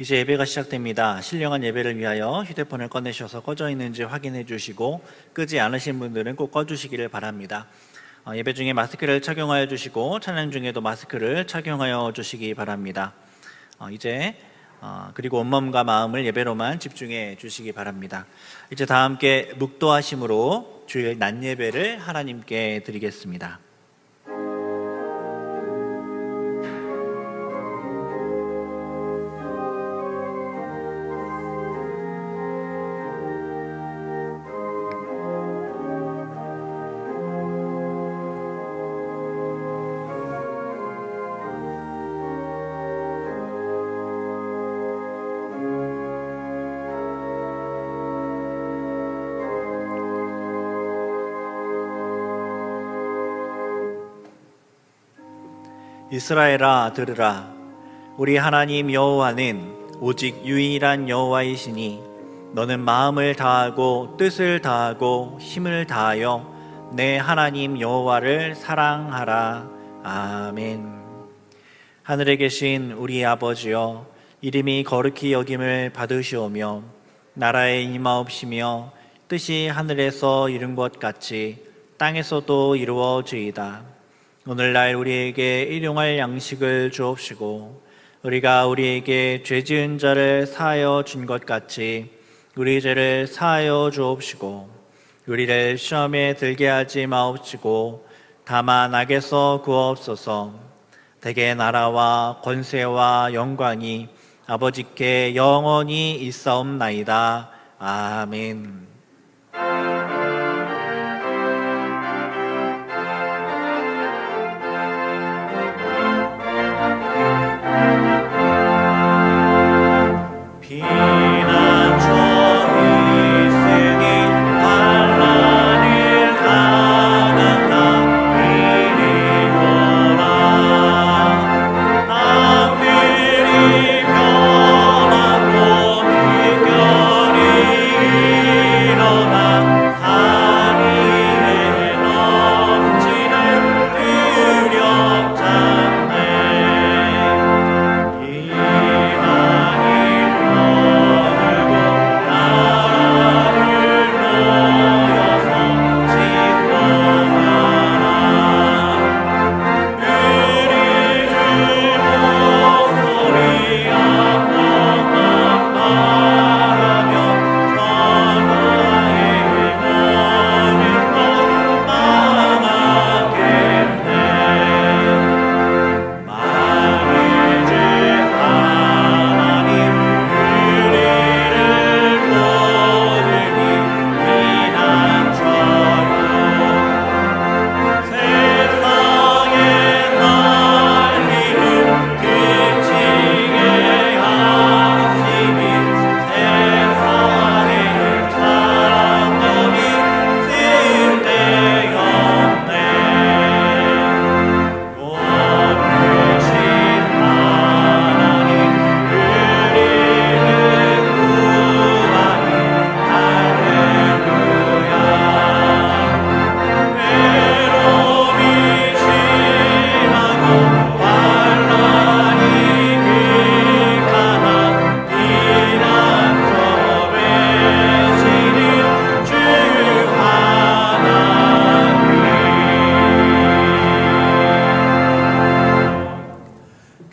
이제 예배가 시작됩니다. 신령한 예배를 위하여 휴대폰을 꺼내셔서 꺼져 있는지 확인해 주시고 끄지 않으신 분들은 꼭 꺼주시기를 바랍니다. 예배 중에 마스크를 착용하여 주시고 찬양 중에도 마스크를 착용하여 주시기 바랍니다. 그리고 온몸과 마음을 예배로만 집중해 주시기 바랍니다. 이제 다 함께 묵도하심으로 주일 낮 예배를 하나님께 드리겠습니다. 이스라엘아 들으라. 우리 하나님 여호와는 오직 유일한 여호와이시니 너는 마음을 다하고 뜻을 다하고 힘을 다하여 내 하나님 여호와를 사랑하라. 아멘. 하늘에 계신 우리 아버지여, 이름이 거룩히 여김을 받으시오며 나라의 임하옵시며 뜻이 하늘에서 이룬 것 같이 땅에서도 이루어지이다. 오늘날 우리에게 일용할 양식을 주옵시고 우리가 우리에게 죄 지은 자를 사하여 준 것 같이 우리 죄를 사하여 주옵시고 우리를 시험에 들게 하지 마옵시고 다만 악에서 구하옵소서. 대개 나라와 권세와 영광이 아버지께 영원히 있사옵나이다. 아멘.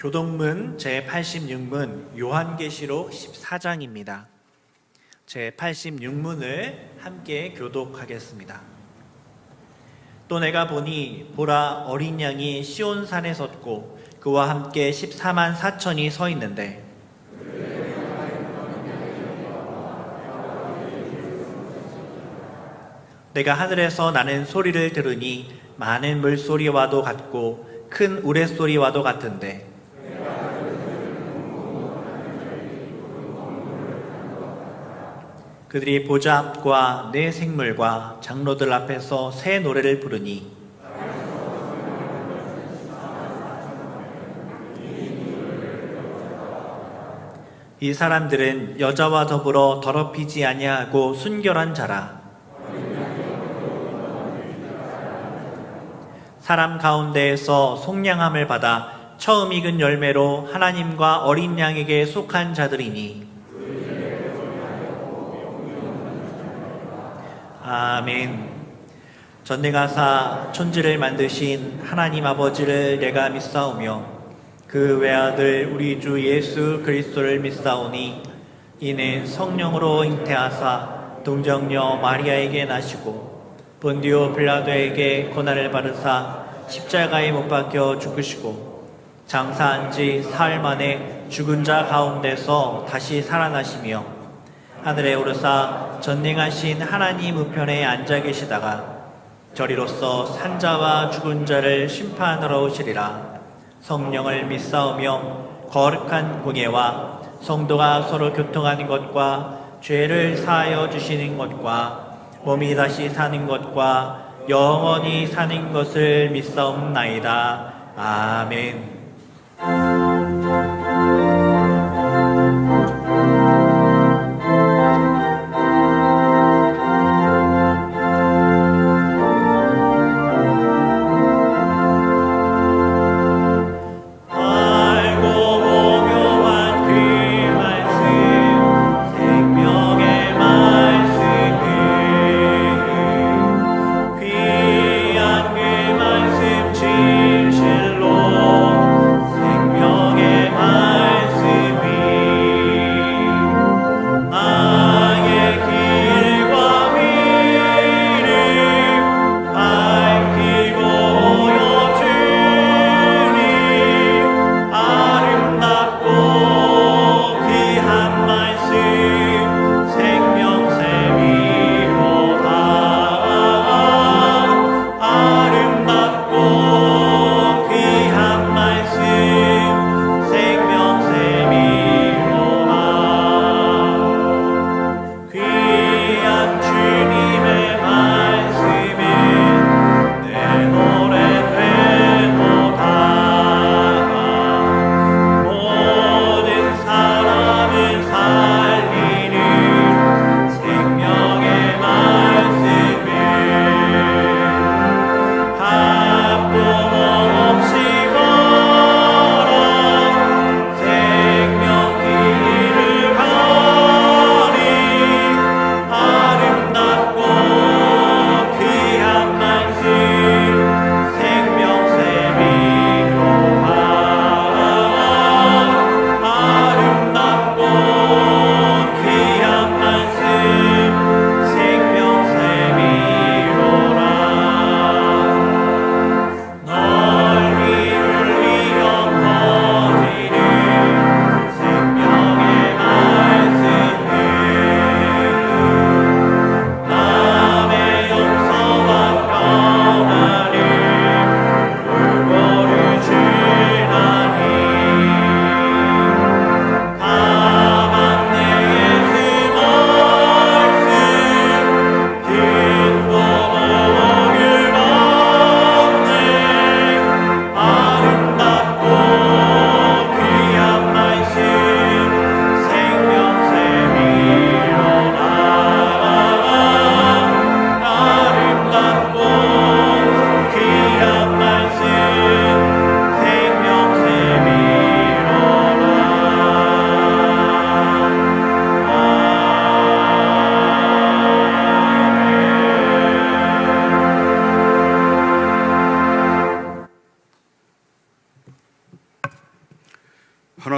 교동문 제86문 요한계시록 14장입니다. 제86문을 함께 교독하겠습니다. 또 내가 보니 보라, 어린 양이 시온산에 섰고 그와 함께 14만 4천이 서 있는데 내가 하늘에서 나는 소리를 들으니 많은 물소리와도 같고 큰 우레소리와도 같은데 그들이 보좌 앞과 네 생물과 장로들 앞에서 새 노래를 부르니 이 사람들은 여자와 더불어 더럽히지 아니하고 순결한 자라. 사람 가운데에서 속량함을 받아 처음 익은 열매로 하나님과 어린 양에게 속한 자들이니. 아멘. 전능하사 천지를 만드신 하나님 아버지를 내가 믿사오며 그 외아들 우리 주 예수 그리스도를 믿사오니 이는 성령으로 잉태하사 동정녀 마리아에게 나시고 본디오 빌라도에게 고난을 받으사 십자가에 못 박혀 죽으시고 장사한 지 사흘 만에 죽은 자 가운데서 다시 살아나시며 하늘에 오르사 전능하신 하나님 우편에 앉아 계시다가 저리로서 산자와 죽은 자를 심판하러 오시리라. 성령을 믿사오며 거룩한 공예와 성도가 서로 교통하는 것과 죄를 사하여 주시는 것과 몸이 다시 사는 것과 영원히 사는 것을 믿사옵나이다. 아멘.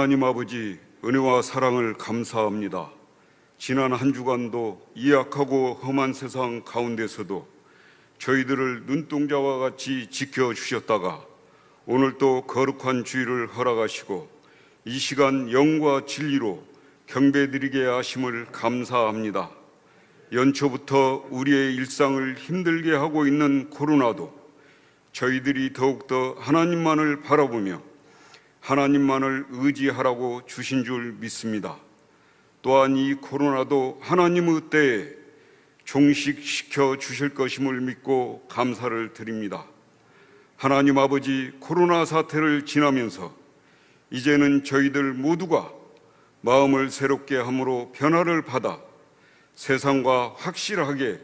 하나님 아버지, 은혜와 사랑을 감사합니다. 지난 한 주간도 이 악하고 험한 세상 가운데서도 저희들을 눈동자와 같이 지켜주셨다가 오늘 또 거룩한 주일을 허락하시고 이 시간 영과 진리로 경배드리게 하심을 감사합니다. 연초부터 우리의 일상을 힘들게 하고 있는 코로나도 저희들이 더욱더 하나님만을 바라보며 하나님만을 의지하라고 주신 줄 믿습니다. 또한 이 코로나도 하나님의 때에 종식시켜 주실 것임을 믿고 감사를 드립니다. 하나님 아버지, 코로나 사태를 지나면서 이제는 저희들 모두가 마음을 새롭게 함으로 변화를 받아 세상과 확실하게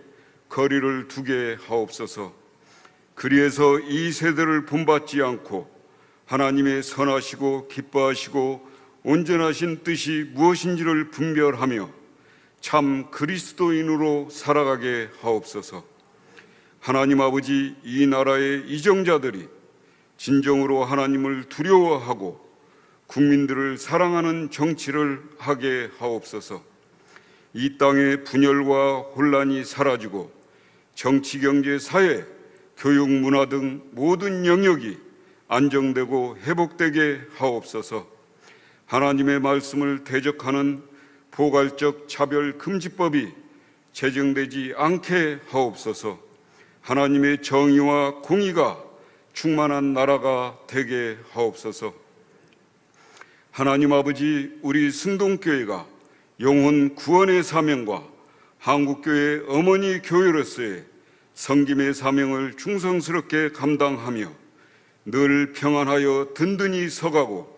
거리를 두게 하옵소서. 그리해서 이 세대를 본받지 않고 하나님의 선하시고 기뻐하시고 온전하신 뜻이 무엇인지를 분별하며 참 그리스도인으로 살아가게 하옵소서. 하나님 아버지, 이 나라의 이정자들이 진정으로 하나님을 두려워하고 국민들을 사랑하는 정치를 하게 하옵소서. 이 땅의 분열과 혼란이 사라지고 정치, 경제, 사회, 교육, 문화 등 모든 영역이 안정되고 회복되게 하옵소서. 하나님의 말씀을 대적하는 포괄적 차별금지법이 제정되지 않게 하옵소서. 하나님의 정의와 공의가 충만한 나라가 되게 하옵소서. 하나님 아버지, 우리 승동교회가 영혼 구원의 사명과 한국교회 어머니 교회로서의 섬김의 사명을 충성스럽게 감당하며 늘 평안하여 든든히 서가고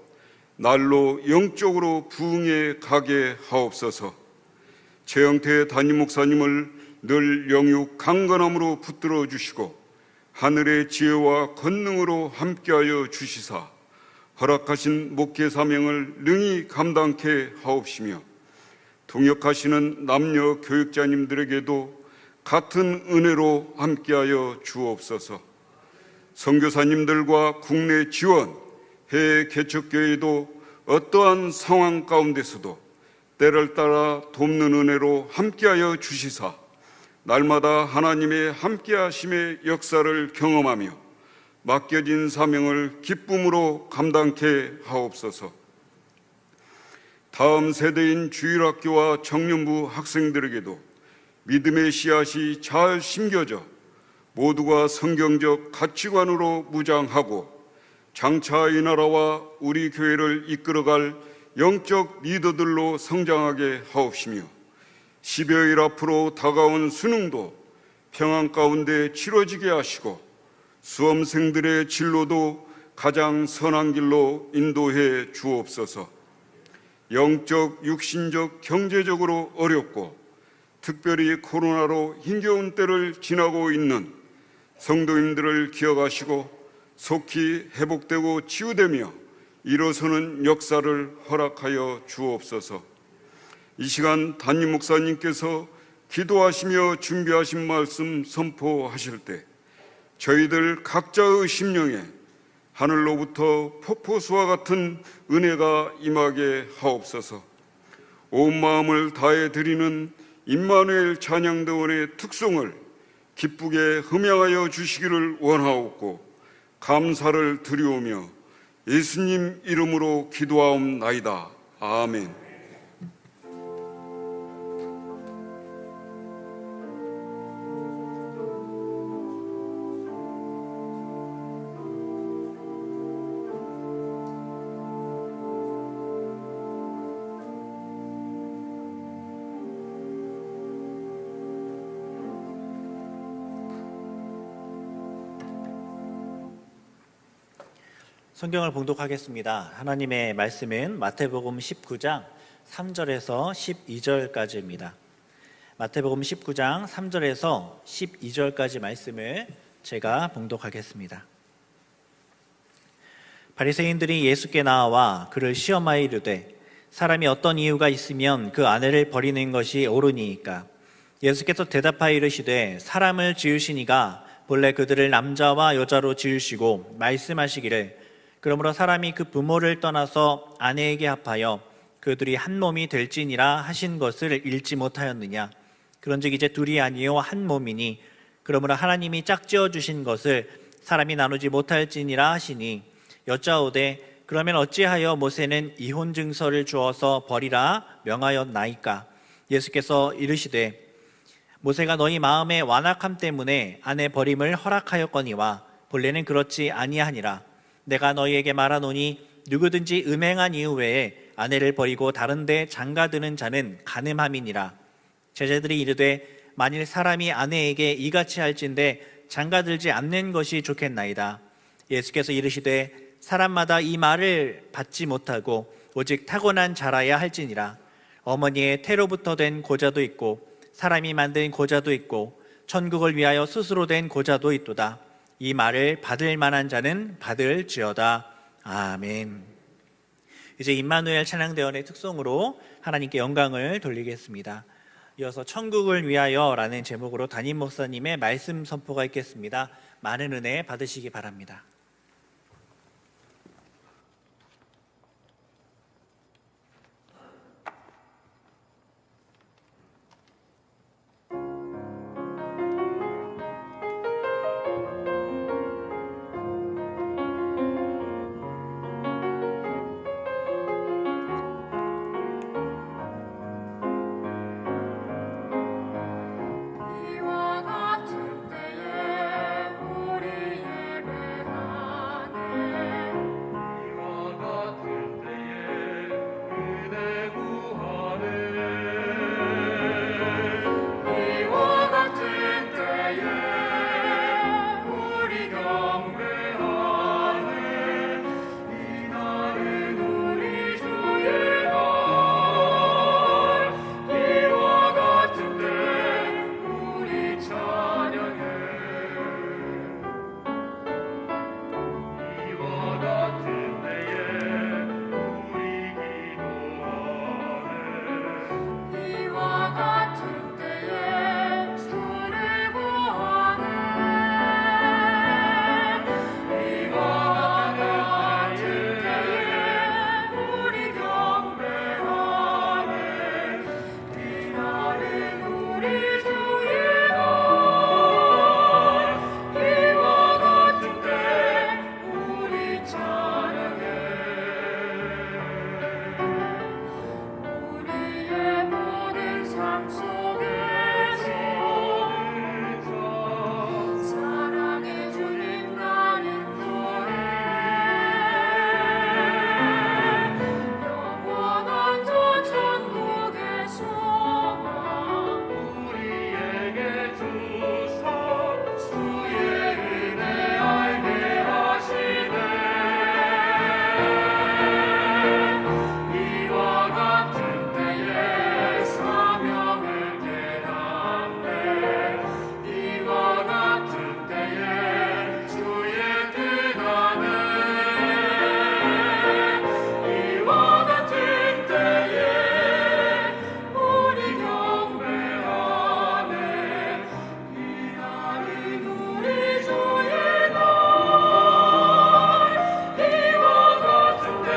날로 영적으로 부흥해 가게 하옵소서. 최영태 담임 목사님을 늘 영육 강건함으로 붙들어 주시고 하늘의 지혜와 권능으로 함께하여 주시사 허락하신 목회 사명을 능히 감당케 하옵시며 동역하시는 남녀 교육자님들에게도 같은 은혜로 함께하여 주옵소서. 선교사님들과 국내 지원, 해외 개척교회도 어떠한 상황 가운데서도 때를 따라 돕는 은혜로 함께하여 주시사 날마다 하나님의 함께하심의 역사를 경험하며 맡겨진 사명을 기쁨으로 감당케 하옵소서. 다음 세대인 주일학교와 청년부 학생들에게도 믿음의 씨앗이 잘 심겨져 모두가 성경적 가치관으로 무장하고 장차 이 나라와 우리 교회를 이끌어갈 영적 리더들로 성장하게 하옵시며 10여일 앞으로 다가온 수능도 평안 가운데 치러지게 하시고 수험생들의 진로도 가장 선한 길로 인도해 주옵소서. 영적, 육신적, 경제적으로 어렵고 특별히 코로나로 힘겨운 때를 지나고 있는 성도님들을 기억하시고 속히 회복되고 치유되며 일어서는 역사를 허락하여 주옵소서. 이 시간 담임 목사님께서 기도하시며 준비하신 말씀 선포하실 때 저희들 각자의 심령에 하늘로부터 폭포수와 같은 은혜가 임하게 하옵소서. 온 마음을 다해 드리는 임마누엘 찬양대원의 특송을 기쁘게 흠양하여 주시기를 원하옵고 감사를 드리오며 예수님 이름으로 기도하옵나이다. 아멘. 성경을 봉독하겠습니다. 하나님의 말씀은 마태복음 19장 3절에서 12절까지입니다. 마태복음 19장 3절에서 12절까지 말씀을 제가 봉독하겠습니다. 바리새인들이 예수께 나와 그를 시험하여 이르되 사람이 어떤 이유가 있으면 그 아내를 버리는 것이 옳으니이까? 예수께서 대답하여 이르시되 사람을 지으시니가 본래 그들을 남자와 여자로 지으시고 말씀하시기를 그러므로 사람이 그 부모를 떠나서 아내에게 합하여 그들이 한 몸이 될지니라 하신 것을 읽지 못하였느냐? 그런즉 이제 둘이 아니요 한 몸이니 그러므로 하나님이 짝지어 주신 것을 사람이 나누지 못할지니라 하시니 여짜오되 그러면 어찌하여 모세는 이혼 증서를 주어서 버리라 명하였나이까? 예수께서 이르시되 모세가 너희 마음의 완악함 때문에 아내 버림을 허락하였거니와 본래는 그렇지 아니하니라. 내가 너희에게 말하노니 누구든지 음행한 이후에 아내를 버리고 다른 데 장가드는 자는 간음함이니라. 제자들이 이르되 만일 사람이 아내에게 이같이 할진대 장가들지 않는 것이 좋겠나이다. 예수께서 이르시되 사람마다 이 말을 받지 못하고 오직 타고난 자라야 할지니라. 어머니의 태로부터 된 고자도 있고 사람이 만든 고자도 있고 천국을 위하여 스스로 된 고자도 있도다. 이 말을 받을 만한 자는 받을지어다. 아멘. 이제 임마누엘 찬양대원의 특송으로 하나님께 영광을 돌리겠습니다. 이어서 천국을 위하여라는 제목으로 담임 목사님의 말씀 선포가 있겠습니다. 많은 은혜 받으시기 바랍니다. 이와 같은 때에 우리 예배하네. 이와 같은 때에 은혜 구하네. 이와 같은 때에 우리 경배하네. 이날은 우리 주의 날. 이와 같은 때 우리 찬양해. 이와 같은 때에 우리 기도하네. 이와 같은 때에 주를 구하네. 이와 같은 때에 우리 경배하네. 이날은 우리 주의 날. 이와 같은 때 우리 찬양해. 우리의 모든 삶 속에서 사랑의 주님 나는 너의 영원한 저 천국의 소망 우리에게 주사 주의 은혜 알게 하시네. 이와 같은 때에 사명을 깨닫네. 이와 같은 때에 주의 뜻하네. 이와 같은 때에 우리 경배하네. 이날은 우리 주의 날. 이와 같은 때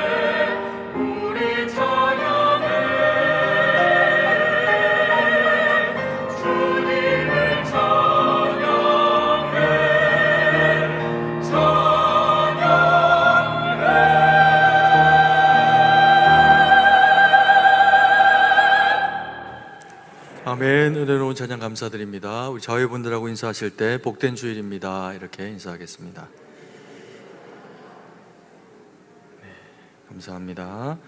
우리 찬양해. 주님을 찬양해. 아멘. 은혜로운 찬양 감사드립니다. 우리 자회분들하고 인사하실 때 복된 주일입니다 이렇게 인사하겠습니다. 네, 감사합니다.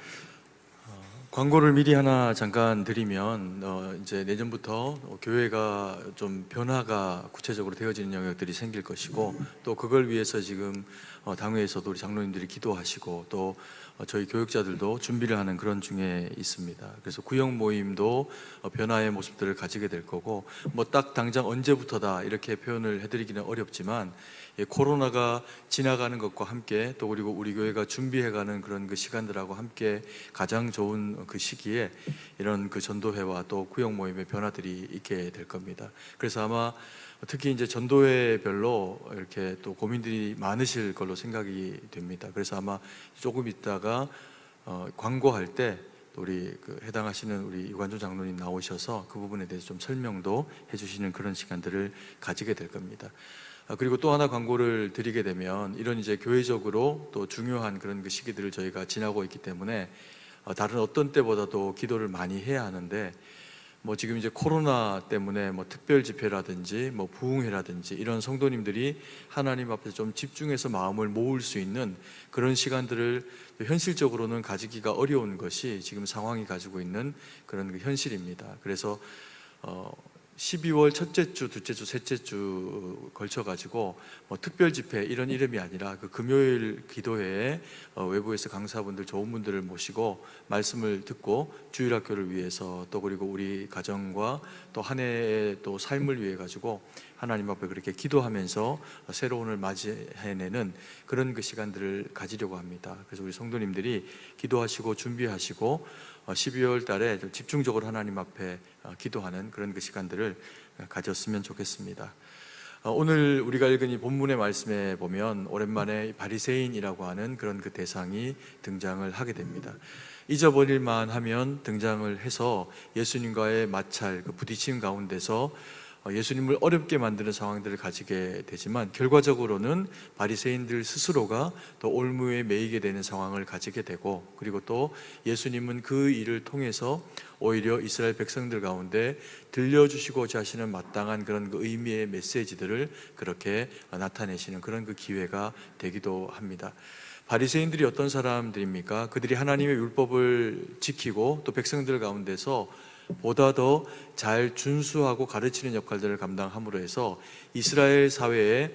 광고를 미리 하나 잠깐 드리면 이제 내년부터 교회가 좀 변화가 구체적으로 되어지는 영역들이 생길 것이고, 또 그걸 위해서 지금 당회에서도 우리 장로님들이 기도하시고, 또 저희 교육자들도 준비를 하는 그런 중에 있습니다. 그래서 구역 모임도 변화의 모습들을 가지게 될 거고, 뭐 딱 당장 언제부터다 이렇게 표현을 해드리기는 어렵지만, 코로나가 지나가는 것과 함께, 또 그리고 우리 교회가 준비해가는 그런 그 시간들하고 함께 가장 좋은 그 시기에 이런 그 전도회와 또 구역 모임의 변화들이 있게 될 겁니다. 그래서 아마 특히 이제 전도회별로 이렇게 또 고민들이 많으실 걸로 생각이 됩니다. 그래서 아마 조금 있다가 광고할 때 또 우리 그 해당하시는 우리 유관준 장로님 나오셔서 그 부분에 대해서 좀 설명도 해주시는 그런 시간들을 가지게 될 겁니다. 그리고 또 하나 광고를 드리게 되면, 이런 이제 교회적으로 또 중요한 그런 그 시기들을 저희가 지나고 있기 때문에 다른 어떤 때보다도 기도를 많이 해야 하는데, 뭐 지금 이제 코로나 때문에 뭐 특별 집회라든지 뭐 부흥회라든지 이런 성도님들이 하나님 앞에서 좀 집중해서 마음을 모을 수 있는 그런 시간들을 현실적으로는 가지기가 어려운 것이 지금 상황이 가지고 있는 그런 그 현실입니다. 그래서 12월 첫째 주, 둘째 주, 셋째 주 걸쳐가지고 뭐 특별 집회 이런 이름이 아니라 그 금요일 기도회에 외부에서 강사분들 좋은 분들을 모시고 말씀을 듣고 주일학교를 위해서, 또 그리고 우리 가정과 또 한 해의 또 삶을 위해 가지고 하나님 앞에 그렇게 기도하면서 새로운 해를 맞이해내는 그런 그 시간들을 가지려고 합니다. 그래서 우리 성도님들이 기도하시고 준비하시고 12월 달에 좀 집중적으로 하나님 앞에 기도하는 그런 그 시간들을 가졌으면 좋겠습니다. 오늘 우리가 읽은 이 본문의 말씀에 보면 오랜만에 바리새인이라고 하는 그런 그 대상이 등장을 하게 됩니다. 잊어버릴만 하면 등장을 해서 예수님과의 마찰, 그 부딪힘 가운데서 예수님을 어렵게 만드는 상황들을 가지게 되지만 결과적으로는 바리새인들 스스로가 또 올무에 매이게 되는 상황을 가지게 되고, 그리고 또 예수님은 그 일을 통해서 오히려 이스라엘 백성들 가운데 들려주시고자 하시는 마땅한 그런 그 의미의 메시지들을 그렇게 나타내시는 그런 그 기회가 되기도 합니다. 바리새인들이 어떤 사람들입니까? 그들이 하나님의 율법을 지키고 또 백성들 가운데서 보다 더 잘 준수하고 가르치는 역할들을 감당함으로 해서 이스라엘 사회의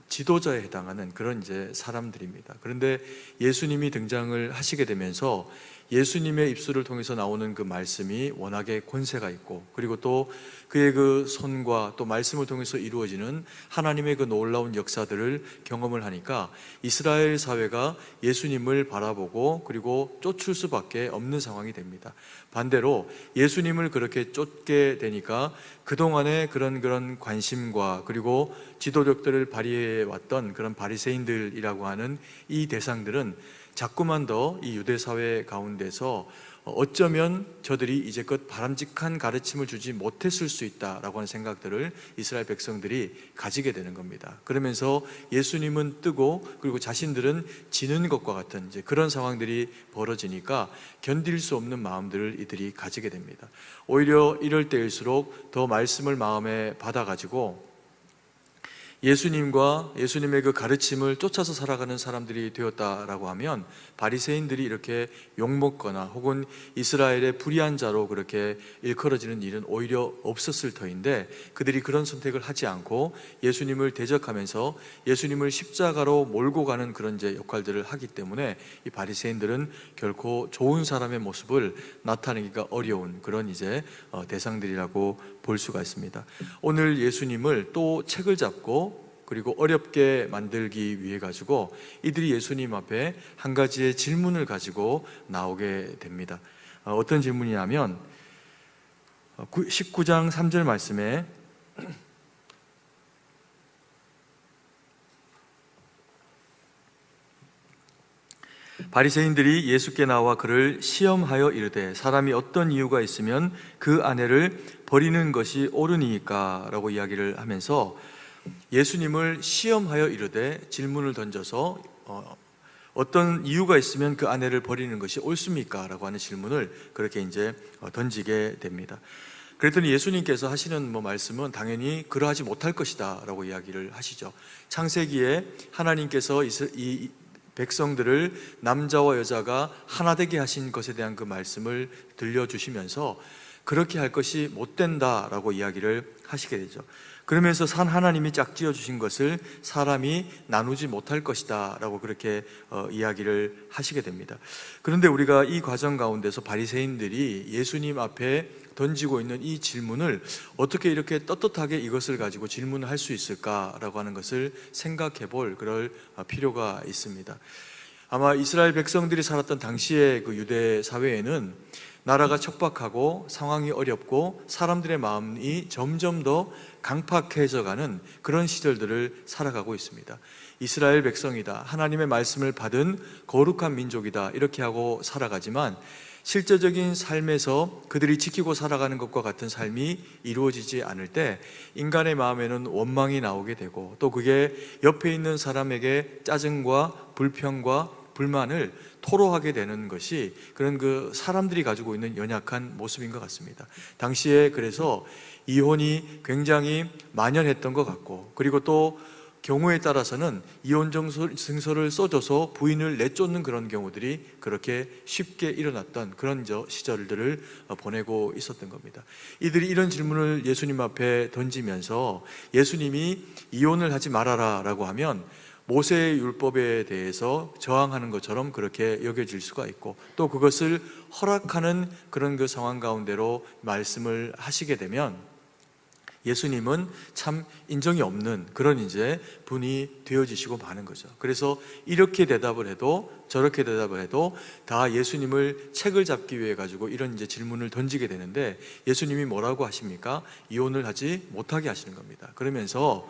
지도자에 해당하는 그런 이제 사람들입니다. 그런데 예수님이 등장을 하시게 되면서 예수님의 입술을 통해서 나오는 그 말씀이 워낙에 권세가 있고, 그리고 또 그의 그 손과 또 말씀을 통해서 이루어지는 하나님의 그 놀라운 역사들을 경험을 하니까 이스라엘 사회가 예수님을 바라보고 그리고 쫓을 수밖에 없는 상황이 됩니다. 반대로 예수님을 그렇게 쫓게 되니까 그동안의 그런 관심과 그리고 지도력들을 발휘해 왔던 그런 바리새인들이라고 하는 이 대상들은 자꾸만 더 이 유대 사회 가운데서 어쩌면 저들이 이제껏 바람직한 가르침을 주지 못했을 수 있다라고 하는 생각들을 이스라엘 백성들이 가지게 되는 겁니다. 그러면서 예수님은 뜨고 그리고 자신들은 지는 것과 같은 이제 그런 상황들이 벌어지니까 견딜 수 없는 마음들을 이들이 가지게 됩니다. 오히려 이럴 때일수록 더 말씀을 마음에 받아가지고 예수님과 예수님의 그 가르침을 쫓아서 살아가는 사람들이 되었다라고 하면 바리새인들이 이렇게 욕먹거나 혹은 이스라엘의 불의한 자로 그렇게 일컬어지는 일은 오히려 없었을 터인데, 그들이 그런 선택을 하지 않고 예수님을 대적하면서 예수님을 십자가로 몰고 가는 그런 이제 역할들을 하기 때문에 이 바리새인들은 결코 좋은 사람의 모습을 나타내기가 어려운 그런 이제 대상들이라고 볼 수가 있습니다. 오늘 예수님을 또 책을 잡고 그리고 어렵게 만들기 위해 가지고 이들이 예수님 앞에 한 가지의 질문을 가지고 나오게 됩니다. 어떤 질문이냐면 19장 3절 말씀에 바리새인들이 예수께 나와 그를 시험하여 이르되 사람이 어떤 이유가 있으면 그 아내를 버리는 것이 옳으니까 라고 이야기를 하면서 예수님을 시험하여 이르되 질문을 던져서 어떤 이유가 있으면 그 아내를 버리는 것이 옳습니까? 라고 하는 질문을 그렇게 이제 던지게 됩니다. 그랬더니 예수님께서 하시는 말씀은 당연히 그러하지 못할 것이다 라고 이야기를 하시죠. 창세기에 하나님께서 이 백성들을 남자와 여자가 하나 되게 하신 것에 대한 그 말씀을 들려주시면서 그렇게 할 것이 못 된다라고 이야기를 하시게 되죠. 그러면서 산 하나님이 짝지어 주신 것을 사람이 나누지 못할 것이다 라고 그렇게 이야기를 하시게 됩니다. 그런데 우리가 이 과정 가운데서 바리새인들이 예수님 앞에 던지고 있는 이 질문을 어떻게 이렇게 떳떳하게 이것을 가지고 질문을 할 수 있을까라고 하는 것을 생각해 볼 그럴 필요가 있습니다. 아마 이스라엘 백성들이 살았던 당시의 그 유대 사회에는 나라가 척박하고 상황이 어렵고 사람들의 마음이 점점 더 강팍해져가는 그런 시절들을 살아가고 있습니다. 이스라엘 백성이다, 하나님의 말씀을 받은 거룩한 민족이다 이렇게 하고 살아가지만 실제적인 삶에서 그들이 지키고 살아가는 것과 같은 삶이 이루어지지 않을 때 인간의 마음에는 원망이 나오게 되고 또 그게 옆에 있는 사람에게 짜증과 불평과 불만을 토로하게 되는 것이 그런 그 사람들이 가지고 있는 연약한 모습인 것 같습니다. 당시에 그래서 이혼이 굉장히 만연했던 것 같고, 그리고 또 경우에 따라서는 이혼 증서를 써줘서 부인을 내쫓는 그런 경우들이 그렇게 쉽게 일어났던 그런 시절들을 보내고 있었던 겁니다. 이들이 이런 질문을 예수님 앞에 던지면서 예수님이 이혼을 하지 말아라 라고 하면 모세의 율법에 대해서 저항하는 것처럼 그렇게 여겨질 수가 있고, 또 그것을 허락하는 그런 그 상황 가운데로 말씀을 하시게 되면 예수님은 참 인정이 없는 그런 이제 분이 되어지시고 마는 거죠. 그래서 이렇게 대답을 해도 저렇게 대답을 해도 다 예수님을 책을 잡기 위해 가지고 이런 이제 질문을 던지게 되는데, 예수님이 뭐라고 하십니까? 이혼을 하지 못하게 하시는 겁니다. 그러면서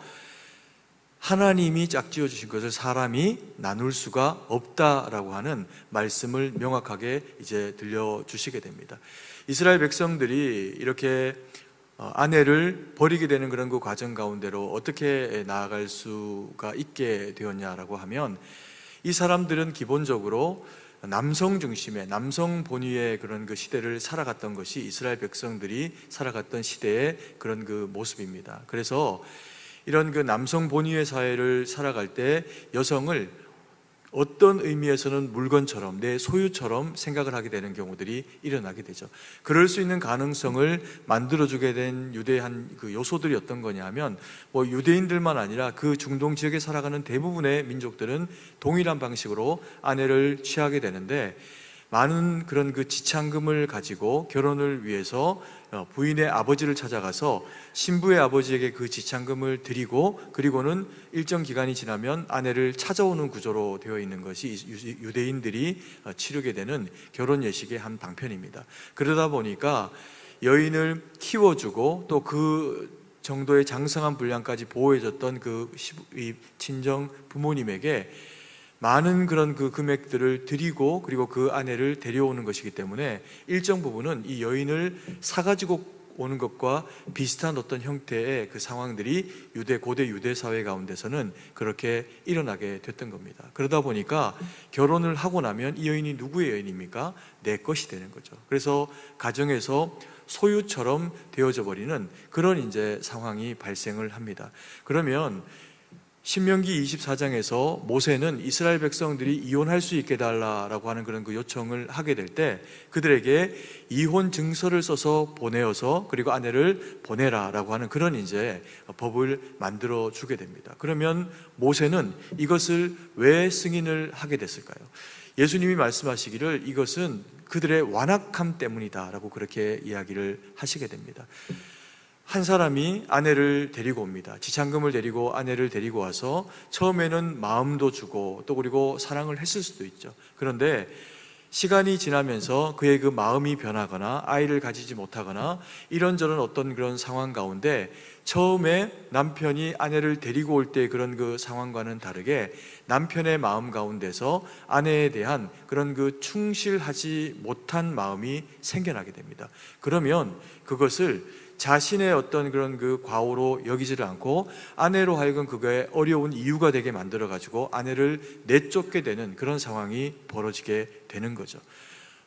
하나님이 짝지어 주신 것을 사람이 나눌 수가 없다라고 하는 말씀을 명확하게 이제 들려주시게 됩니다. 이스라엘 백성들이 이렇게 아내를 버리게 되는 그런 그 과정 가운데로 어떻게 나아갈 수가 있게 되었냐라고 하면, 이 사람들은 기본적으로 남성 중심의, 남성 본위의 그런 그 시대를 살아갔던 것이 이스라엘 백성들이 살아갔던 시대의 그런 그 모습입니다. 그래서 이런 그 남성 본위의 사회를 살아갈 때 여성을 어떤 의미에서는 물건처럼, 내 소유처럼 생각을 하게 되는 경우들이 일어나게 되죠. 그럴 수 있는 가능성을 만들어주게 된 유대한 그 요소들이 어떤 거냐 하면, 뭐 유대인들만 아니라 그 중동 지역에 살아가는 대부분의 민족들은 동일한 방식으로 아내를 취하게 되는데, 많은 그런 그 지참금을 가지고 결혼을 위해서 부인의 아버지를 찾아가서 신부의 아버지에게 그 지참금을 드리고, 그리고는 일정 기간이 지나면 아내를 찾아오는 구조로 되어 있는 것이 유대인들이 치르게 되는 결혼 예식의 한 방편입니다. 그러다 보니까 여인을 키워주고 또 그 정도의 장성한 분량까지 보호해줬던 그 친정 부모님에게 많은 그런 그 금액들을 드리고, 그리고 그 아내를 데려오는 것이기 때문에 일정 부분은 이 여인을 사가지고 오는 것과 비슷한 어떤 형태의 그 상황들이 고대 유대 사회 가운데서는 그렇게 일어나게 됐던 겁니다. 그러다 보니까 결혼을 하고 나면 이 여인이 누구의 여인입니까? 내 것이 되는 거죠. 그래서 가정에서 소유처럼 되어져 버리는 그런 이제 상황이 발생을 합니다. 그러면 신명기 24장에서 모세는 이스라엘 백성들이 이혼할 수 있게 해달라고 하는 그런 그 요청을 하게 될 때 그들에게 이혼 증서를 써서 보내어서 그리고 아내를 보내라라고 하는 그런 이제 법을 만들어 주게 됩니다. 그러면 모세는 이것을 왜 승인을 하게 됐을까요? 예수님이 말씀하시기를 이것은 그들의 완악함 때문이다라고 그렇게 이야기를 하시게 됩니다. 한 사람이 아내를 데리고 옵니다. 지참금을 데리고 아내를 데리고 와서 처음에는 마음도 주고 또 그리고 사랑을 했을 수도 있죠. 그런데 시간이 지나면서 그의 그 마음이 변하거나 아이를 가지지 못하거나 이런저런 어떤 그런 상황 가운데 처음에 남편이 아내를 데리고 올 때 그런 그 상황과는 다르게 남편의 마음 가운데서 아내에 대한 그런 그 충실하지 못한 마음이 생겨나게 됩니다. 그러면 그것을 자신의 어떤 그런 그 과오로 여기지를 않고 아내로 하여금 그거에 어려운 이유가 되게 만들어 가지고 아내를 내쫓게 되는 그런 상황이 벌어지게 되는 거죠.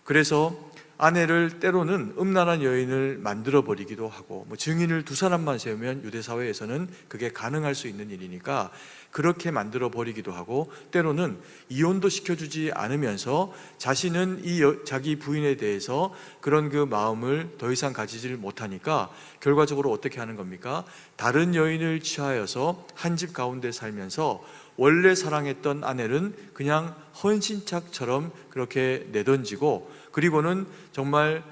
그래서 아내를 때로는 음란한 여인을 만들어 버리기도 하고, 뭐 증인을 두 사람만 세우면 유대 사회에서는 그게 가능할 수 있는 일이니까 그렇게 만들어 버리기도 하고, 때로는 이혼도 시켜주지 않으면서 자신은 자기 부인에 대해서 그런 그 마음을 더 이상 가지질 못하니까 결과적으로 어떻게 하는 겁니까? 다른 여인을 취하여서 한 집 가운데 살면서 원래 사랑했던 아내는 그냥 헌신짝처럼 그렇게 내던지고, 그리고는 정말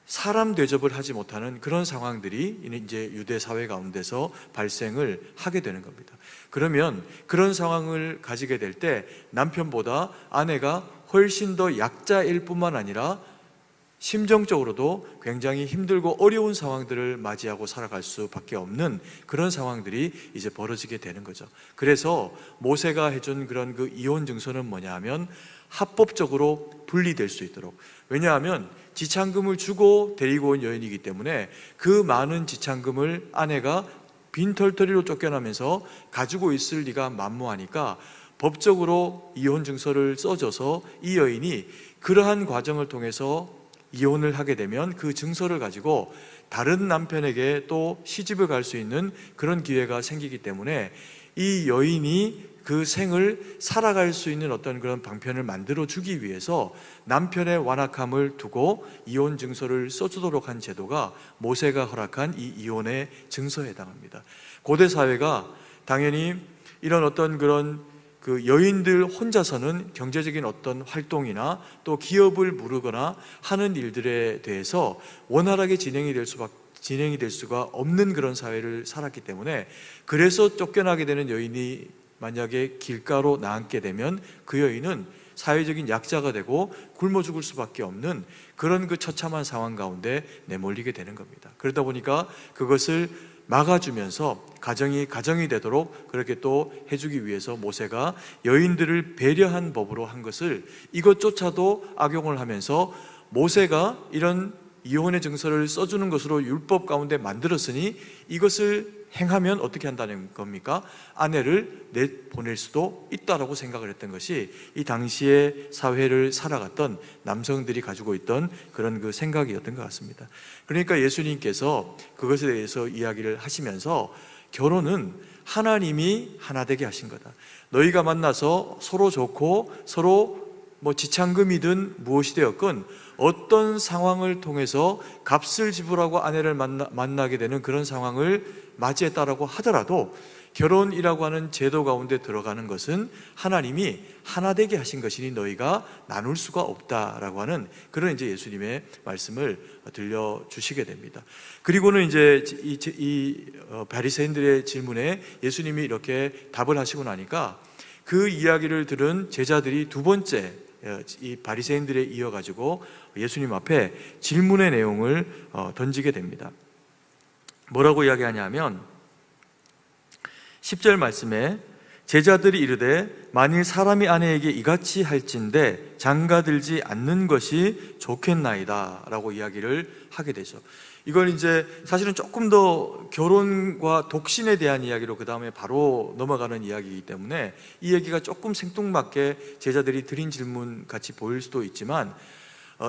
사람 대접을 하지 못하는 그런 상황들이 이제 유대 사회 가운데서 발생을 하게 되는 겁니다. 그러면 그런 상황을 가지게 될 때 남편보다 아내가 훨씬 더 약자일 뿐만 아니라 심정적으로도 굉장히 힘들고 어려운 상황들을 맞이하고 살아갈 수밖에 없는 그런 상황들이 이제 벌어지게 되는 거죠. 그래서 모세가 해준 그런 그 이혼 증서는 뭐냐 하면 합법적으로 분리될 수 있도록, 왜냐하면 지참금을 주고 데리고 온 여인이기 때문에 그 많은 지참금을 아내가 빈털터리로 쫓겨나면서 가지고 있을 리가 만무하니까 법적으로 이혼 증서를 써줘서 이 여인이 그러한 과정을 통해서 이혼을 하게 되면 그 증서를 가지고 다른 남편에게 또 시집을 갈 수 있는 그런 기회가 생기기 때문에 이 여인이 그 생을 살아갈 수 있는 어떤 그런 방편을 만들어 주기 위해서 남편의 완악함을 두고 이혼 증서를 써주도록 한 제도가 모세가 허락한 이 이혼의 증서에 해당합니다. 고대 사회가 당연히 이런 어떤 그런 그 여인들 혼자서는 경제적인 어떤 활동이나 또 기업을 무르거나 하는 일들에 대해서 원활하게 진행이 될 수밖에 진행이 될 수가 없는 그런 사회를 살았기 때문에, 그래서 쫓겨나게 되는 여인이 만약에 길가로 나앉게 되면 그 여인은 사회적인 약자가 되고 굶어 죽을 수밖에 없는 그런 그 처참한 상황 가운데 내몰리게 되는 겁니다. 그러다 보니까 그것을 막아주면서 가정이 되도록 그렇게 또 해주기 위해서 모세가 여인들을 배려한 법으로 한 것을, 이것조차도 악용을 하면서 모세가 이런 이혼의 증서를 써주는 것으로 율법 가운데 만들었으니 이것을 행하면 어떻게 한다는 겁니까? 아내를 내보낼 수도 있다라고 생각을 했던 것이 이 당시의 사회를 살아갔던 남성들이 가지고 있던 그런 그 생각이었던 것 같습니다. 그러니까 예수님께서 그것에 대해서 이야기를 하시면서 결혼은 하나님이 하나 되게 하신 거다. 너희가 만나서 서로 좋고 서로 지창금이든 무엇이 되었건 어떤 상황을 통해서 값을 지불하고 아내를 만나게 되는 그런 상황을 맞이했다라고 하더라도 결혼이라고 하는 제도 가운데 들어가는 것은 하나님이 하나 되게 하신 것이니 너희가 나눌 수가 없다라고 하는 그런 이제 예수님의 말씀을 들려주시게 됩니다. 그리고는 이제 이 바리새인들의 질문에 예수님이 이렇게 답을 하시고 나니까 그 이야기를 들은 제자들이 두 번째 이 바리새인들에 이어가지고 예수님 앞에 질문의 내용을 던지게 됩니다. 뭐라고 이야기하냐면 10절 말씀에 제자들이 이르되 만일 사람이 아내에게 이같이 할진대 장가들지 않는 것이 좋겠나이다 라고 이야기를 하게 되죠. 이걸 이제 사실은 조금 더 결혼과 독신에 대한 이야기로 그 다음에 바로 넘어가는 이야기이기 때문에 이 얘기가 조금 생뚱맞게 제자들이 드린 질문 같이 보일 수도 있지만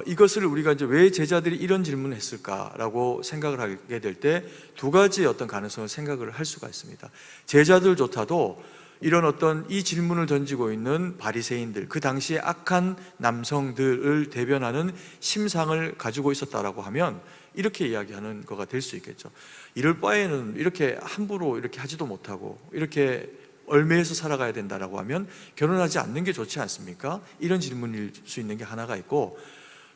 이것을 우리가 이제 왜 제자들이 이런 질문을 했을까라고 생각을 하게 될 때 두 가지의 어떤 가능성을 생각을 할 수가 있습니다. 제자들조차도 이런 어떤 이 질문을 던지고 있는 바리새인들, 그 당시에 악한 남성들을 대변하는 심상을 가지고 있었다라고 하면 이렇게 이야기하는 거가 될 수 있겠죠. 이럴 바에는 이렇게 함부로 이렇게 하지도 못하고 이렇게 얼매해서 살아가야 된다라고 하면 결혼하지 않는 게 좋지 않습니까? 이런 질문일 수 있는 게 하나가 있고,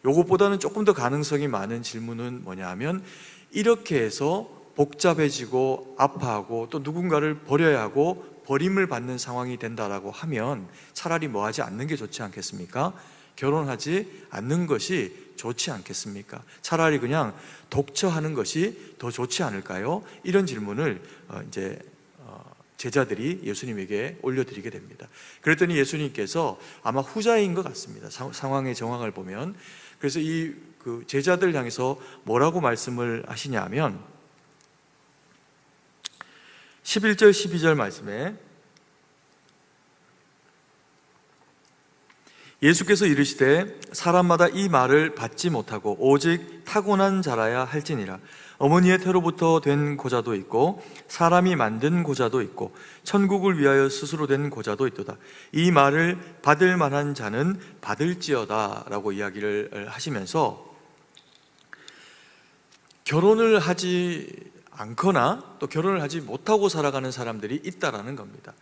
요것보다는 조금 더 가능성이 많은 질문은 뭐냐 하면 이렇게 해서 복잡해지고 아파하고 또 누군가를 버려야 하고 버림을 받는 상황이 된다라고 하면 차라리 뭐 하지 않는 게 좋지 않겠습니까? 결혼하지 않는 것이 좋지 않겠습니까? 차라리 그냥 독처하는 것이 더 좋지 않을까요? 이런 질문을 이제 제자들이 예수님에게 올려드리게 됩니다. 그랬더니 예수님께서 아마 후자인 것 같습니다. 상황의 정황을 보면. 그래서 이 그 제자들 향해서 뭐라고 말씀을 하시냐면 11절 12절 말씀에 예수께서 이르시되 사람마다 이 말을 받지 못하고 오직 타고난 자라야 할지니라. 어머니의 태로부터 된 고자도 있고 사람이 만든 고자도 있고 천국을 위하여 스스로 된 고자도 있도다. 이 말을 받을 만한 자는 받을지어다 라고 이야기를 하시면서 결혼을 하지 않거나 또 결혼을 하지 못하고 살아가는 사람들이 있다라는 겁니다.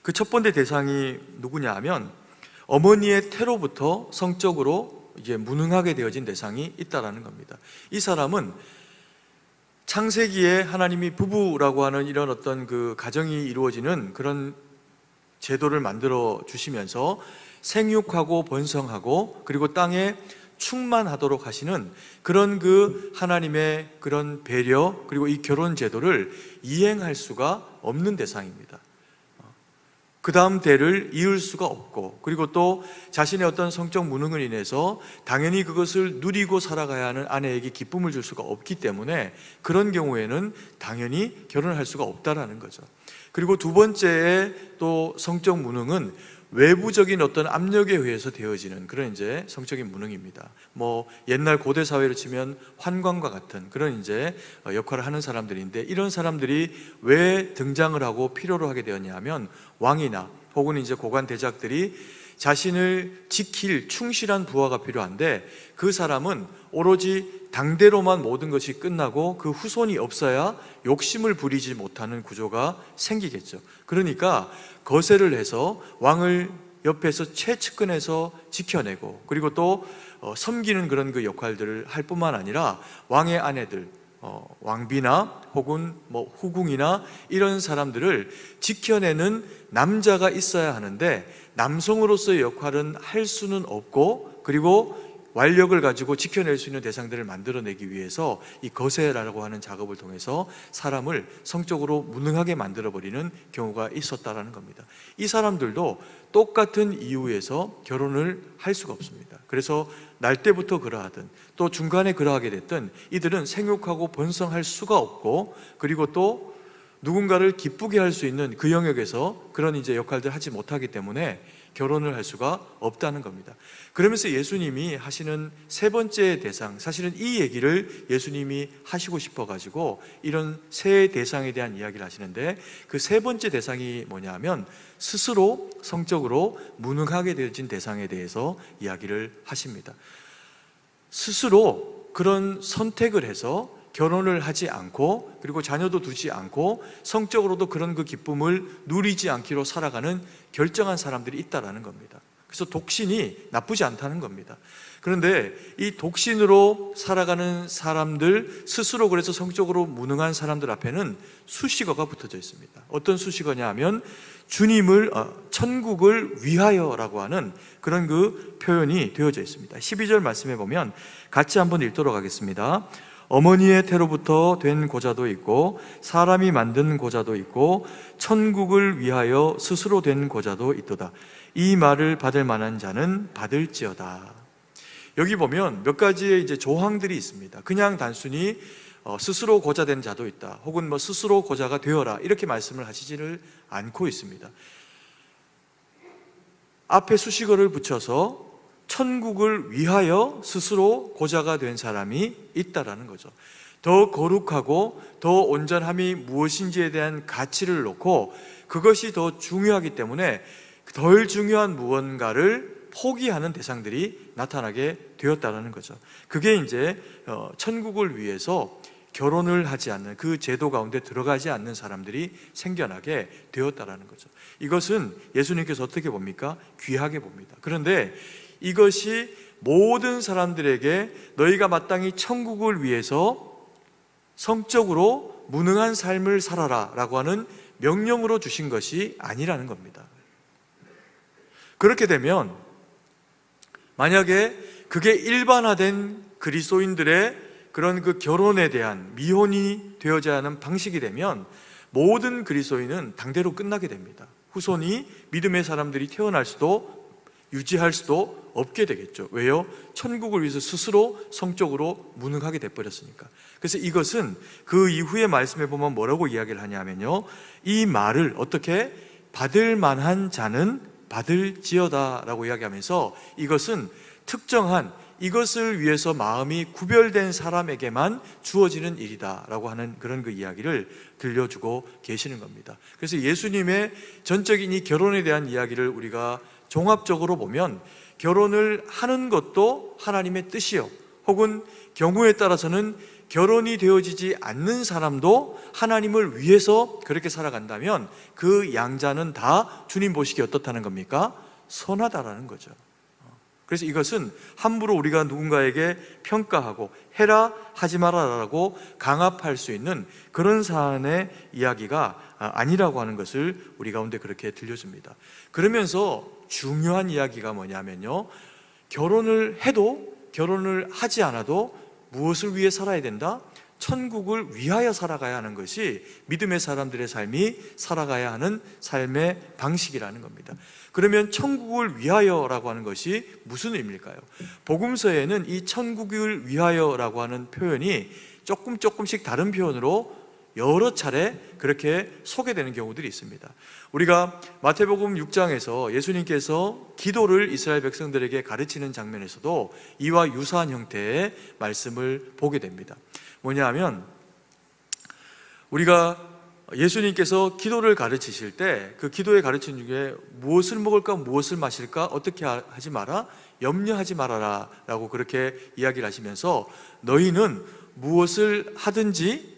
그 첫 번째 대상이 누구냐 하면 어머니의 태로부터 성적으로 이제 무능하게 되어진 대상이 있다라는 겁니다. 이 사람은 창세기에 하나님이 부부라고 하는 이런 어떤 그 가정이 이루어지는 그런 제도를 만들어 주시면서 생육하고 번성하고 그리고 땅에 충만하도록 하시는 그런 그 하나님의 그런 배려 그리고 이 결혼 제도를 이행할 수가 없는 대상입니다. 그 다음 대를 이을 수가 없고 그리고 또 자신의 어떤 성적 무능을 인해서 당연히 그것을 누리고 살아가야 하는 아내에게 기쁨을 줄 수가 없기 때문에 그런 경우에는 당연히 결혼을 할 수가 없다라는 거죠. 그리고 두 번째의 또 성적 무능은 외부적인 어떤 압력에 의해서 되어지는 그런 이제 성적인 무능입니다. 뭐 옛날 고대 사회로 치면 환관과 같은 그런 이제 역할을 하는 사람들인데 이런 사람들이 왜 등장을 하고 필요로 하게 되었냐면 왕이나 혹은 이제 고관 대작들이 자신을 지킬 충실한 부하가 필요한데 그 사람은 오로지 당대로만 모든 것이 끝나고 그 후손이 없어야 욕심을 부리지 못하는 구조가 생기겠죠. 그러니까 거세를 해서 왕을 옆에서 최측근에서 지켜내고 그리고 또 섬기는 그런 그 역할들을 할 뿐만 아니라 왕의 아내들 왕비나 혹은 뭐 후궁이나 이런 사람들을 지켜내는 남자가 있어야 하는데 남성으로서의 역할은 할 수는 없고, 그리고 완력을 가지고 지켜낼 수 있는 대상들을 만들어내기 위해서 이 거세라고 하는 작업을 통해서 사람을 성적으로 무능하게 만들어버리는 경우가 있었다라는 겁니다. 이 사람들도 똑같은 이유에서 결혼을 할 수가 없습니다. 그래서 날 때부터 그러하든 또 중간에 그러하게 됐든 이들은 생육하고 번성할 수가 없고, 그리고 또 누군가를 기쁘게 할 수 있는 그 영역에서 그런 이제 역할들 하지 못하기 때문에 결혼을 할 수가 없다는 겁니다. 그러면서 예수님이 하시는 세 번째 대상, 사실은 이 얘기를 예수님이 하시고 싶어가지고 이런 세 대상에 대한 이야기를 하시는데, 그 세 번째 대상이 뭐냐면 스스로 성적으로 무능하게 되어진 대상에 대해서 이야기를 하십니다. 스스로 그런 선택을 해서 결혼을 하지 않고, 그리고 자녀도 두지 않고 성적으로도 그런 그 기쁨을 누리지 않기로 살아가는 결정한 사람들이 있다라는 겁니다. 그래서 독신이 나쁘지 않다는 겁니다. 그런데 이 독신으로 살아가는 사람들, 스스로 그래서 성적으로 무능한 사람들 앞에는 수식어가 붙어져 있습니다. 어떤 수식어냐 하면 주님을, 천국을 위하여라고 하는 그런 그 표현이 되어져 있습니다. 12절 말씀해 보면 같이 한번 읽도록 하겠습니다. 어머니의 태로부터 된 고자도 있고 사람이 만든 고자도 있고 천국을 위하여 스스로 된 고자도 있도다. 이 말을 받을 만한 자는 받을지어다. 여기 보면 몇 가지의 이제 조항들이 있습니다. 그냥 단순히 스스로 고자된 자도 있다, 혹은 뭐 스스로 고자가 되어라, 이렇게 말씀을 하시지를 않고 있습니다. 앞에 수식어를 붙여서 천국을 위하여 스스로 고자가 된 사람이 있다라는 거죠. 더 거룩하고 더 온전함이 무엇인지에 대한 가치를 놓고 그것이 더 중요하기 때문에 덜 중요한 무언가를 포기하는 대상들이 나타나게 되었다는 거죠. 그게 이제 천국을 위해서 결혼을 하지 않는, 그 제도 가운데 들어가지 않는 사람들이 생겨나게 되었다는 거죠. 이것은 예수님께서 어떻게 봅니까? 귀하게 봅니다. 그런데 이것이 모든 사람들에게 너희가 마땅히 천국을 위해서 성적으로 무능한 삶을 살아라 라고 하는 명령으로 주신 것이 아니라는 겁니다. 그렇게 되면 만약에 그게 일반화된 그리스도인들의 그런 그 결혼에 대한, 미혼이 되어져야 하는 방식이 되면 모든 그리스도인은 당대로 끝나게 됩니다. 후손이 믿음의 사람들이 태어날 수도 유지할 수도 없게 되겠죠. 왜요? 천국을 위해서 스스로 성적으로 무능하게 돼버렸으니까. 그래서 이것은 그 이후의 말씀에 보면 뭐라고 이야기를 하냐면요, 이 말을 어떻게 받을 만한 자는 받을지어다 라고 이야기하면서 이것은 특정한, 이것을 위해서 마음이 구별된 사람에게만 주어지는 일이다 라고 하는 그런 그 이야기를 들려주고 계시는 겁니다. 그래서 예수님의 전적인 이 결혼에 대한 이야기를 우리가 종합적으로 보면 결혼을 하는 것도 하나님의 뜻이요, 혹은 경우에 따라서는 결혼이 되어지지 않는 사람도 하나님을 위해서 그렇게 살아간다면 그 양자는 다 주님 보시기에 어떻다는 겁니까? 선하다라는 거죠. 그래서 이것은 함부로 우리가 누군가에게 평가하고 해라 하지 마라라고 강압할 수 있는 그런 사안의 이야기가 아니라고 하는 것을 우리 가운데 그렇게 들려줍니다. 그러면서 중요한 이야기가 뭐냐면요, 결혼을 해도 결혼을 하지 않아도 무엇을 위해 살아야 된다? 천국을 위하여 살아가야 하는 것이 믿음의 사람들의 삶이 살아가야 하는 삶의 방식이라는 겁니다. 그러면 천국을 위하여라고 하는 것이 무슨 의미일까요? 복음서에는 이 천국을 위하여라고 하는 표현이 조금씩 다른 표현으로 여러 차례 그렇게 소개되는 경우들이 있습니다. 우리가 마태복음 6장에서 예수님께서 기도를 이스라엘 백성들에게 가르치는 장면에서도 이와 유사한 형태의 말씀을 보게 됩니다. 뭐냐 하면 우리가 예수님께서 기도를 가르치실 때 그 기도의 가르침 중에 무엇을 먹을까 무엇을 마실까 어떻게 하지 마라, 염려하지 말아라 라고 그렇게 이야기를 하시면서 너희는 무엇을 하든지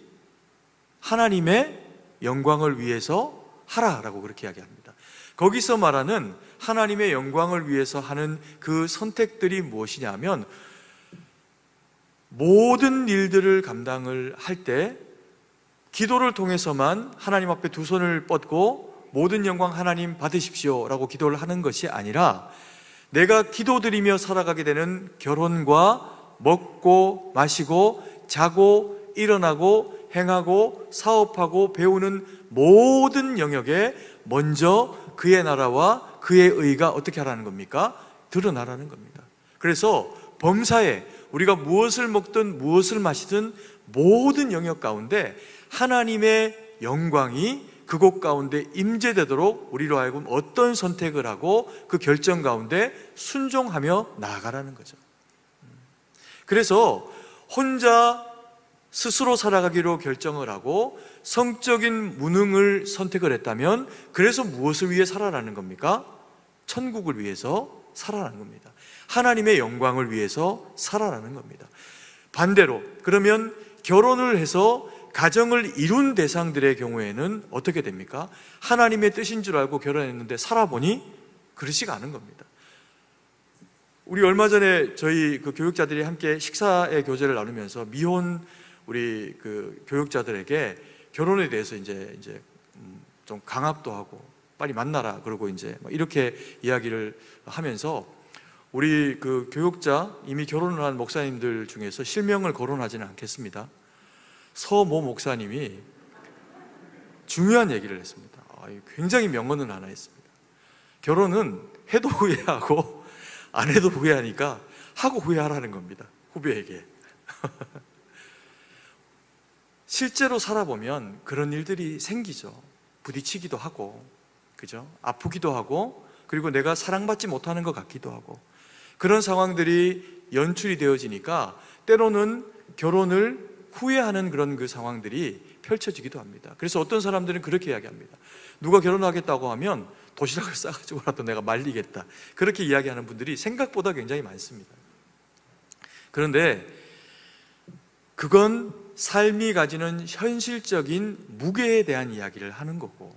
하나님의 영광을 위해서 하라라고 그렇게 이야기합니다. 거기서 말하는 하나님의 영광을 위해서 하는 그 선택들이 무엇이냐 하면 모든 일들을 감당을 할 때 기도를 통해서만 하나님 앞에 두 손을 뻗고 모든 영광 하나님 받으십시오 라고 기도를 하는 것이 아니라 내가 기도드리며 살아가게 되는 결혼과 먹고 마시고 자고 일어나고 행하고 사업하고 배우는 모든 영역에 먼저 그의 나라와 그의 의가 어떻게 하라는 겁니까? 드러나라는 겁니다. 그래서 범사에 우리가 무엇을 먹든 무엇을 마시든 모든 영역 가운데 하나님의 영광이 그곳 가운데 임재되도록 우리로 하여금 어떤 선택을 하고 그 결정 가운데 순종하며 나아가라는 거죠. 그래서 혼자 스스로 살아가기로 결정을 하고 성적인 무능을 선택을 했다면 그래서 무엇을 위해 살아라는 겁니까? 천국을 위해서 살아라는 겁니다. 하나님의 영광을 위해서 살아라는 겁니다. 반대로 그러면 결혼을 해서 가정을 이룬 대상들의 경우에는 어떻게 됩니까? 하나님의 뜻인 줄 알고 결혼했는데 살아보니 그렇지가 않은 겁니다. 우리 얼마 전에 저희 그 교육자들이 함께 식사의 교제를 나누면서 미혼 우리 그 교육자들에게 결혼에 대해서 이제 좀 강압도 하고 빨리 만나라 그러고 이제 이렇게 이야기를 하면서 우리 그 교육자 이미 결혼을 한 목사님들 중에서 실명을 거론하지는 않겠습니다. 서모 목사님이 중요한 얘기를 했습니다. 굉장히 명언을 하나 했습니다. 결혼은 해도 후회하고 안 해도 후회하니까 하고 후회하라는 겁니다. 후배에게. 실제로 살아보면 그런 일들이 생기죠. 부딪히기도 하고, 그죠? 아프기도 하고, 그리고 내가 사랑받지 못하는 것 같기도 하고, 그런 상황들이 연출이 되어지니까 때로는 결혼을 후회하는 그런 그 상황들이 펼쳐지기도 합니다. 그래서 어떤 사람들은 그렇게 이야기합니다. 누가 결혼하겠다고 하면 도시락을 싸가지고라도 내가 말리겠다. 그렇게 이야기하는 분들이 생각보다 굉장히 많습니다. 그런데 그건 삶이 가지는 현실적인 무게에 대한 이야기를 하는 거고,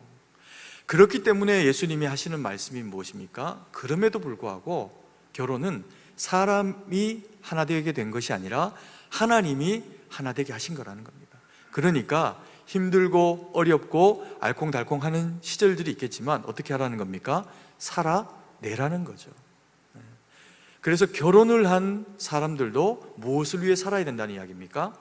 그렇기 때문에 예수님이 하시는 말씀이 무엇입니까? 그럼에도 불구하고 결혼은 사람이 하나 되게 된 것이 아니라 하나님이 하나 되게 하신 거라는 겁니다. 그러니까 힘들고 어렵고 알콩달콩하는 시절들이 있겠지만 어떻게 하라는 겁니까? 살아내라는 거죠. 그래서 결혼을 한 사람들도 무엇을 위해 살아야 된다는 이야기입니까?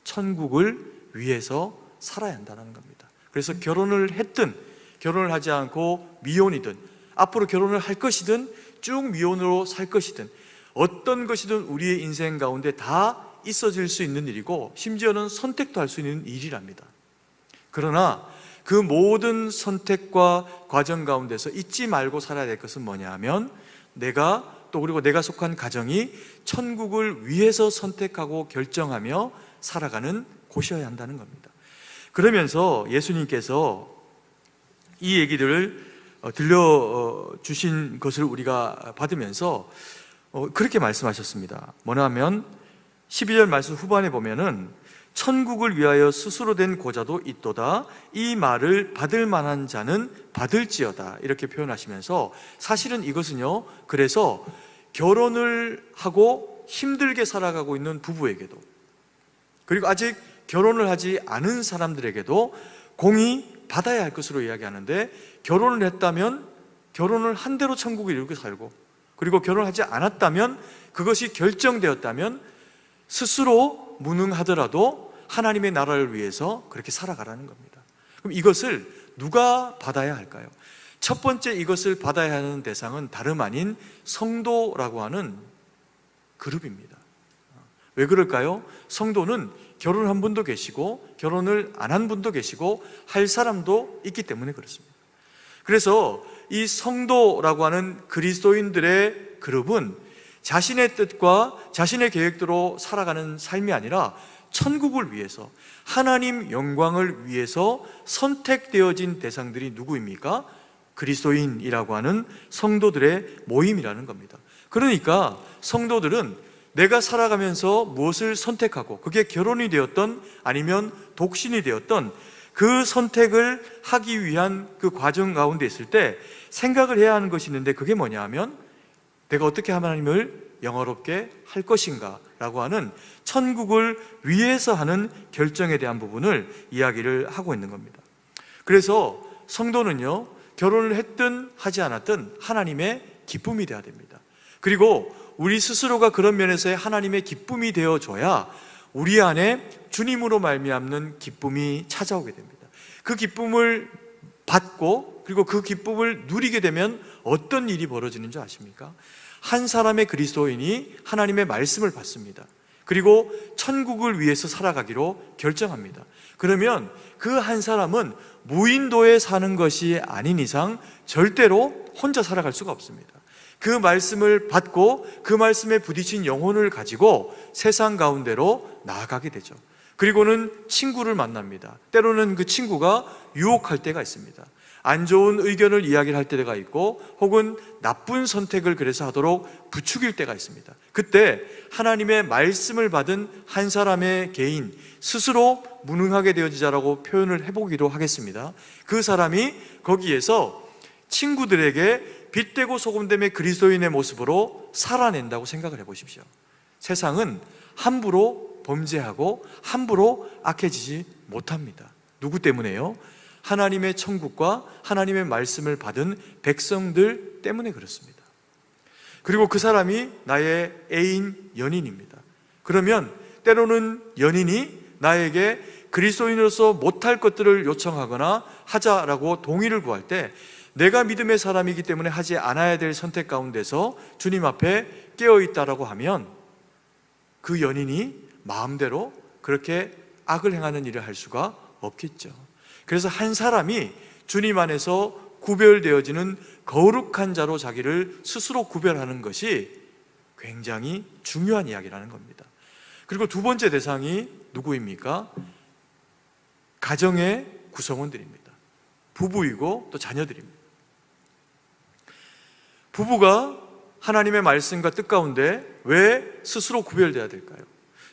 천국을 위해서 살아야 한다는 겁니다. 그래서 결혼을 했든 결혼을 하지 않고 미혼이든 앞으로 결혼을 할 것이든 쭉 미혼으로 살 것이든 어떤 것이든 우리의 인생 가운데 다 있어질 수 있는 일이고 심지어는 선택도 할 수 있는 일이랍니다. 그러나 그 모든 선택과 과정 가운데서 잊지 말고 살아야 될 것은 뭐냐 하면 내가 또 그리고 내가 속한 가정이 천국을 위해서 선택하고 결정하며 살아가는 곳이어야 한다는 겁니다. 그러면서 예수님께서 이 얘기들을 들려주신 것을 우리가 받으면서 그렇게 말씀하셨습니다. 뭐냐면 12절 말씀 후반에 보면은 천국을 위하여 스스로 된 고자도 있도다. 이 말을 받을 만한 자는 받을지어다. 이렇게 표현하시면서 사실은 이것은요, 그래서 결혼을 하고 힘들게 살아가고 있는 부부에게도 그리고 아직 결혼을 하지 않은 사람들에게도 공히 받아야 할 것으로 이야기하는데, 결혼을 했다면 결혼을 한 대로 천국을 이루고 살고, 그리고 결혼하지 않았다면 그것이 결정되었다면 스스로 무능하더라도 하나님의 나라를 위해서 그렇게 살아가라는 겁니다. 그럼 이것을 누가 받아야 할까요? 첫 번째 이것을 받아야 하는 대상은 다름 아닌 성도라고 하는 그룹입니다. 왜 그럴까요? 성도는 결혼한 분도 계시고 결혼을 안 한 분도 계시고 할 사람도 있기 때문에 그렇습니다. 그래서 이 성도라고 하는 그리스도인들의 그룹은 자신의 뜻과 자신의 계획대로 살아가는 삶이 아니라 천국을 위해서, 하나님 영광을 위해서 선택되어진 대상들이 누구입니까? 그리스도인이라고 하는 성도들의 모임이라는 겁니다. 그러니까 성도들은 내가 살아가면서 무엇을 선택하고, 그게 결혼이 되었던 아니면 독신이 되었던 그 선택을 하기 위한 그 과정 가운데 있을 때 생각을 해야 하는 것이 있는데, 그게 뭐냐 하면 내가 어떻게 하나님을 영화롭게 할 것인가 라고 하는 천국을 위해서 하는 결정에 대한 부분을 이야기를 하고 있는 겁니다. 그래서 성도는요, 결혼을 했든 하지 않았든 하나님의 기쁨이 되어야 됩니다. 그리고 우리 스스로가 그런 면에서의 하나님의 기쁨이 되어줘야 우리 안에 주님으로 말미암는 기쁨이 찾아오게 됩니다. 그 기쁨을 받고 그리고 그 기쁨을 누리게 되면 어떤 일이 벌어지는 줄 아십니까? 한 사람의 그리스도인이 하나님의 말씀을 받습니다. 그리고 천국을 위해서 살아가기로 결정합니다. 그러면 그 한 사람은 무인도에 사는 것이 아닌 이상 절대로 혼자 살아갈 수가 없습니다. 그 말씀을 받고 그 말씀에 부딪힌 영혼을 가지고 세상 가운데로 나아가게 되죠. 그리고는 친구를 만납니다. 때로는 그 친구가 유혹할 때가 있습니다. 안 좋은 의견을 이야기를 할 때가 있고 혹은 나쁜 선택을 그래서 하도록 부추길 때가 있습니다. 그때 하나님의 말씀을 받은 한 사람의 개인 스스로 무능하게 되어지자라고 표현을 해보기로 하겠습니다. 그 사람이 거기에서 친구들에게 빛되고 소금됨의 그리스도인의 모습으로 살아낸다고 생각을 해보십시오. 세상은 함부로 범죄하고 함부로 악해지지 못합니다. 누구 때문에요? 하나님의 천국과 하나님의 말씀을 받은 백성들 때문에 그렇습니다. 그리고 그 사람이 나의 애인, 연인입니다. 그러면 때로는 연인이 나에게 그리스도인으로서 못할 것들을 요청하거나 하자라고 동의를 구할 때 내가 믿음의 사람이기 때문에 하지 않아야 될 선택 가운데서 주님 앞에 깨어있다라고 하면 그 연인이 마음대로 그렇게 악을 행하는 일을 할 수가 없겠죠. 그래서 한 사람이 주님 안에서 구별되어지는 거룩한 자로 자기를 스스로 구별하는 것이 굉장히 중요한 이야기라는 겁니다. 그리고 두 번째 대상이 누구입니까? 가정의 구성원들입니다. 부부이고 또 자녀들입니다. 부부가 하나님의 말씀과 뜻 가운데 왜 스스로 구별되어야 될까요?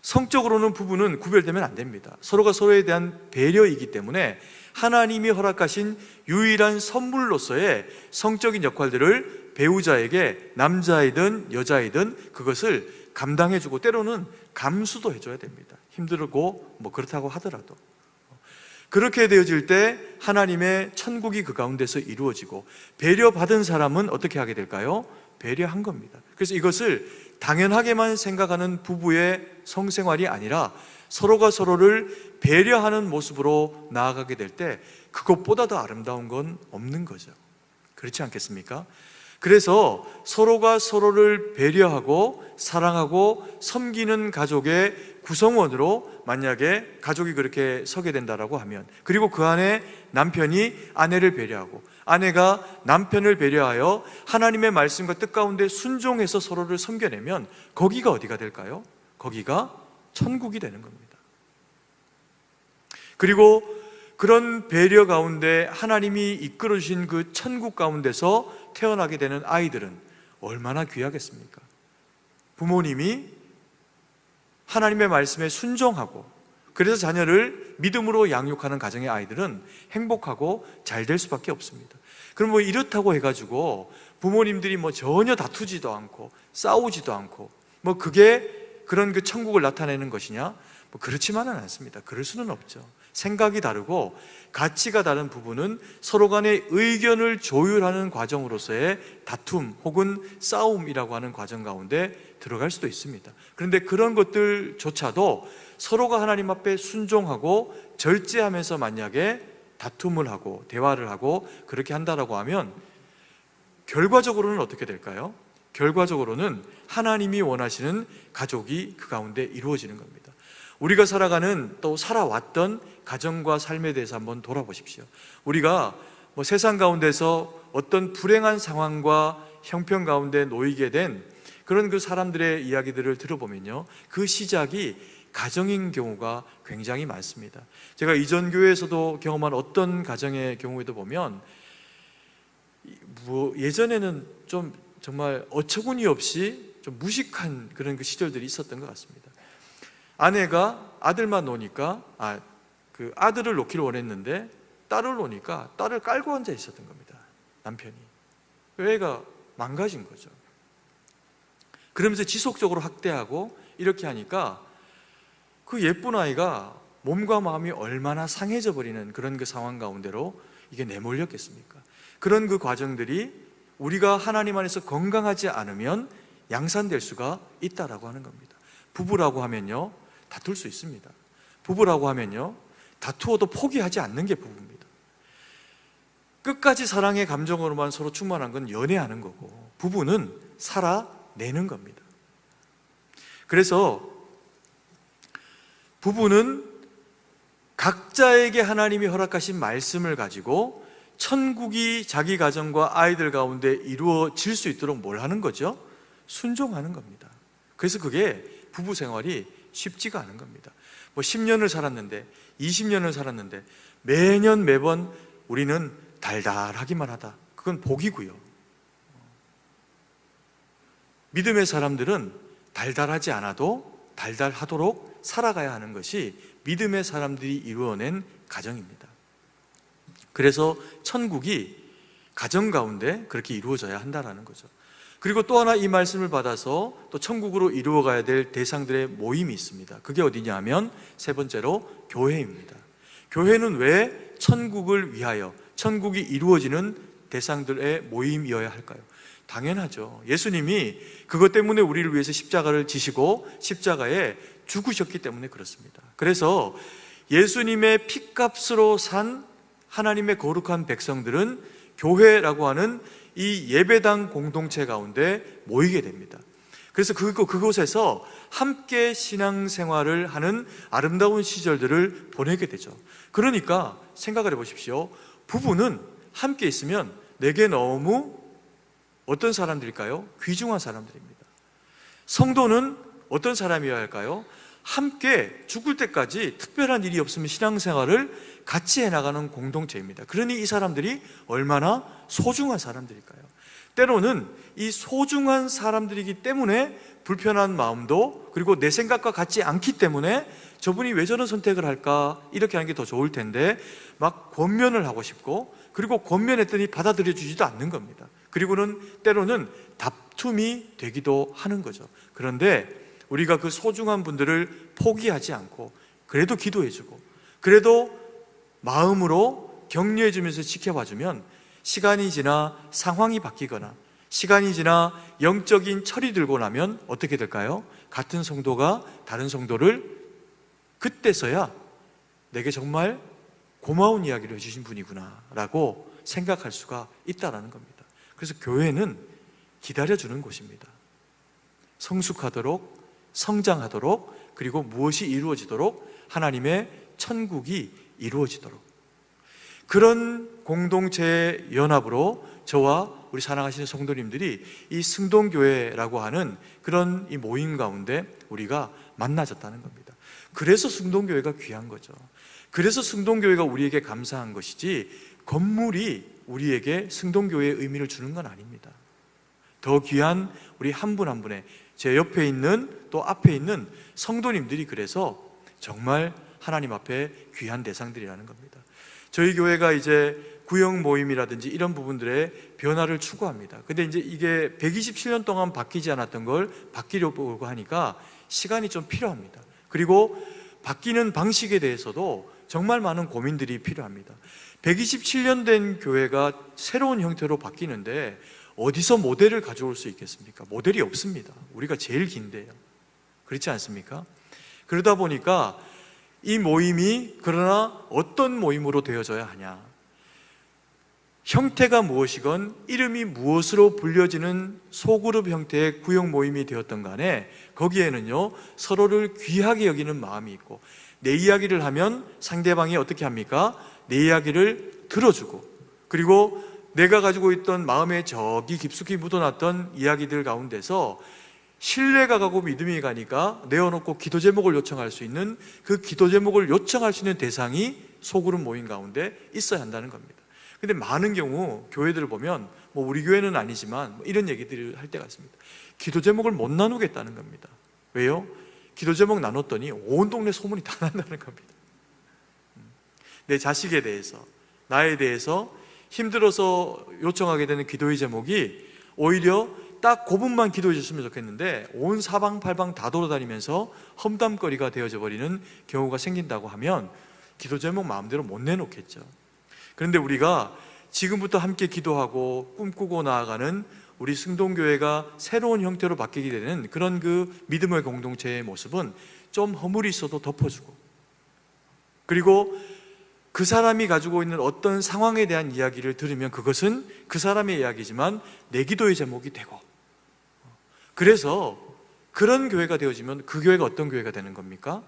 성적으로는 부부는 구별되면 안 됩니다. 서로가 서로에 대한 배려이기 때문에 하나님이 허락하신 유일한 선물로서의 성적인 역할들을 배우자에게 남자이든 여자이든 그것을 감당해주고 때로는 감수도 해줘야 됩니다. 힘들고 뭐 그렇다고 하더라도 그렇게 되어질 때 하나님의 천국이 그 가운데서 이루어지고 배려받은 사람은 어떻게 하게 될까요? 배려한 겁니다. 그래서 이것을 당연하게만 생각하는 부부의 성생활이 아니라 서로가 서로를 배려하는 모습으로 나아가게 될 때 그것보다 더 아름다운 건 없는 거죠. 그렇지 않겠습니까? 그래서 서로가 서로를 배려하고 사랑하고 섬기는 가족의 구성원으로 만약에 가족이 그렇게 서게 된다라고 하면, 그리고 그 안에 남편이 아내를 배려하고 아내가 남편을 배려하여 하나님의 말씀과 뜻 가운데 순종해서 서로를 섬겨내면 거기가 어디가 될까요? 거기가 천국이 되는 겁니다. 그리고 그런 배려 가운데 하나님이 이끌어 주신 그 천국 가운데서 태어나게 되는 아이들은 얼마나 귀하겠습니까? 부모님이 하나님의 말씀에 순종하고 그래서 자녀를 믿음으로 양육하는 가정의 아이들은 행복하고 잘 될 수밖에 없습니다. 그럼 뭐 이렇다고 해가지고 부모님들이 뭐 전혀 다투지도 않고 싸우지도 않고 뭐 그게 그런 그 천국을 나타내는 것이냐? 뭐 그렇지만은 않습니다. 그럴 수는 없죠. 생각이 다르고 가치가 다른 부부는 서로 간의 의견을 조율하는 과정으로서의 다툼 혹은 싸움이라고 하는 과정 가운데 들어갈 수도 있습니다. 그런데 그런 것들조차도 서로가 하나님 앞에 순종하고 절제하면서 만약에 다툼을 하고 대화를 하고 그렇게 한다라고 하면 결과적으로는 어떻게 될까요? 결과적으로는 하나님이 원하시는 가족이 그 가운데 이루어지는 겁니다. 우리가 살아가는 또 살아왔던 가정과 삶에 대해서 한번 돌아보십시오. 우리가 뭐 세상 가운데서 어떤 불행한 상황과 형편 가운데 놓이게 된 그런 그 사람들의 이야기들을 들어보면요, 그 시작이 가정인 경우가 굉장히 많습니다. 제가 이전 교회에서도 경험한 어떤 가정의 경우에도 보면 뭐 예전에는 좀 정말 어처구니 없이 좀 무식한 그런 그 시절들이 있었던 것 같습니다. 아내가 아들만 놓으니까 그 아들을 놓기를 원했는데 딸을 놓으니까 딸을 깔고 앉아 있었던 겁니다. 남편이. 애가 망가진 거죠. 그러면서 지속적으로 학대하고 이렇게 하니까 그 예쁜 아이가 몸과 마음이 얼마나 상해져 버리는 그런 그 상황 가운데로 이게 내몰렸겠습니까? 그런 그 과정들이 우리가 하나님 안에서 건강하지 않으면 양산될 수가 있다라고 하는 겁니다. 부부라고 하면요, 다툴 수 있습니다. 부부라고 하면요, 다투어도 포기하지 않는 게 부부입니다. 끝까지 사랑의 감정으로만 서로 충만한 건 연애하는 거고, 부부는 살아내는 겁니다. 그래서 부부는 각자에게 하나님이 허락하신 말씀을 가지고 천국이 자기 가정과 아이들 가운데 이루어질 수 있도록 뭘 하는 거죠? 순종하는 겁니다. 그래서 그게 부부 생활이 쉽지가 않은 겁니다. 뭐 10년을 살았는데 20년을 살았는데 매년 매번 우리는 달달하기만 하다. 그건 복이고요. 믿음의 사람들은 달달하지 않아도 달달하도록 살아가야 하는 것이 믿음의 사람들이 이루어낸 가정입니다. 그래서 천국이 가정 가운데 그렇게 이루어져야 한다는 거죠. 그리고 또 하나 이 말씀을 받아서 또 천국으로 이루어가야 될 대상들의 모임이 있습니다. 그게 어디냐 하면 세 번째로 교회입니다. 교회는 왜 천국을 위하여 천국이 이루어지는 대상들의 모임이어야 할까요? 당연하죠. 예수님이 그것 때문에 우리를 위해서 십자가를 지시고 십자가에 죽으셨기 때문에 그렇습니다. 그래서 예수님의 피값으로 산 하나님의 거룩한 백성들은 교회라고 하는 이 예배당 공동체 가운데 모이게 됩니다. 그래서 그곳에서 함께 신앙생활을 하는 아름다운 시절들을 보내게 되죠. 그러니까 생각을 해보십시오. 부부는 함께 있으면 내게 너무 어떤 사람들일까요? 귀중한 사람들입니다. 성도는 어떤 사람이어야 할까요? 함께 죽을 때까지 특별한 일이 없으면 신앙생활을 같이 해나가는 공동체입니다. 그러니 이 사람들이 얼마나 소중한 사람들일까요? 때로는 이 소중한 사람들이기 때문에 불편한 마음도, 그리고 내 생각과 같지 않기 때문에 저분이 왜 저런 선택을 할까, 이렇게 하는 게 더 좋을 텐데 막 권면을 하고 싶고, 그리고 권면했더니 받아들여 주지도 않는 겁니다. 그리고는 때로는 다툼이 되기도 하는 거죠. 그런데 우리가 그 소중한 분들을 포기하지 않고 그래도 기도해주고 그래도 마음으로 격려해주면서 지켜봐주면 시간이 지나 상황이 바뀌거나 시간이 지나 영적인 철이 들고 나면 어떻게 될까요? 같은 성도가 다른 성도를 그때서야 내게 정말 고마운 이야기를 해주신 분이구나 라고 생각할 수가 있다는 겁니다. 그래서 교회는 기다려주는 곳입니다. 성숙하도록, 성장하도록, 그리고 무엇이 이루어지도록, 하나님의 천국이 이루어지도록, 그런 공동체의 연합으로 저와 우리 사랑하시는 성도님들이 이 승동교회라고 하는 그런 이 모임 가운데 우리가 만나졌다는 겁니다. 그래서 승동교회가 귀한 거죠. 그래서 승동교회가 우리에게 감사한 것이지 건물이 우리에게 승동교회의 의미를 주는 건 아닙니다. 더 귀한 우리 한 분 한 분의, 제 옆에 있는 또 앞에 있는 성도님들이 그래서 정말 하나님 앞에 귀한 대상들이라는 겁니다. 저희 교회가 이제 구역 모임이라든지 이런 부분들의 변화를 추구합니다. 근데 이제 이게 127년 동안 바뀌지 않았던 걸 바뀌려고 하니까 시간이 좀 필요합니다. 그리고 바뀌는 방식에 대해서도 정말 많은 고민들이 필요합니다. 127년 된 교회가 새로운 형태로 바뀌는데 어디서 모델을 가져올 수 있겠습니까? 모델이 없습니다. 우리가 제일 긴데요. 그렇지 않습니까? 그러다 보니까 이 모임이 그러나 어떤 모임으로 되어져야 하냐, 형태가 무엇이건 이름이 무엇으로 불려지는 소그룹 형태의 구역 모임이 되었던 간에 거기에는요 서로를 귀하게 여기는 마음이 있고, 내 이야기를 하면 상대방이 어떻게 합니까? 내 이야기를 들어주고, 그리고 내가 가지고 있던 마음에 저기 깊숙이 묻어놨던 이야기들 가운데서 신뢰가 가고 믿음이 가니까 내어놓고 기도 제목을 요청할 수 있는, 그 기도 제목을 요청할 수 있는 대상이 소그룹 모임 가운데 있어야 한다는 겁니다. 근데 많은 경우 교회들을 보면 뭐 우리 교회는 아니지만 뭐 이런 얘기들을 할 때가 있습니다. 기도 제목을 못 나누겠다는 겁니다. 왜요? 기도 제목 나눴더니 온 동네 소문이 다 난다는 겁니다. 내 자식에 대해서, 나에 대해서 힘들어서 요청하게 되는 기도의 제목이 오히려 딱 그 부분만 기도해 줬으면 좋겠는데 온 사방팔방 다 돌아다니면서 험담거리가 되어져 버리는 경우가 생긴다고 하면 기도 제목 마음대로 못 내놓겠죠. 그런데 우리가 지금부터 함께 기도하고 꿈꾸고 나아가는 우리 승동교회가 새로운 형태로 바뀌게 되는 그런 그 믿음의 공동체의 모습은 좀 허물이 있어도 덮어주고, 그리고 그 사람이 가지고 있는 어떤 상황에 대한 이야기를 들으면 그것은 그 사람의 이야기지만 내 기도의 제목이 되고, 그래서 그런 교회가 되어지면 그 교회가 어떤 교회가 되는 겁니까?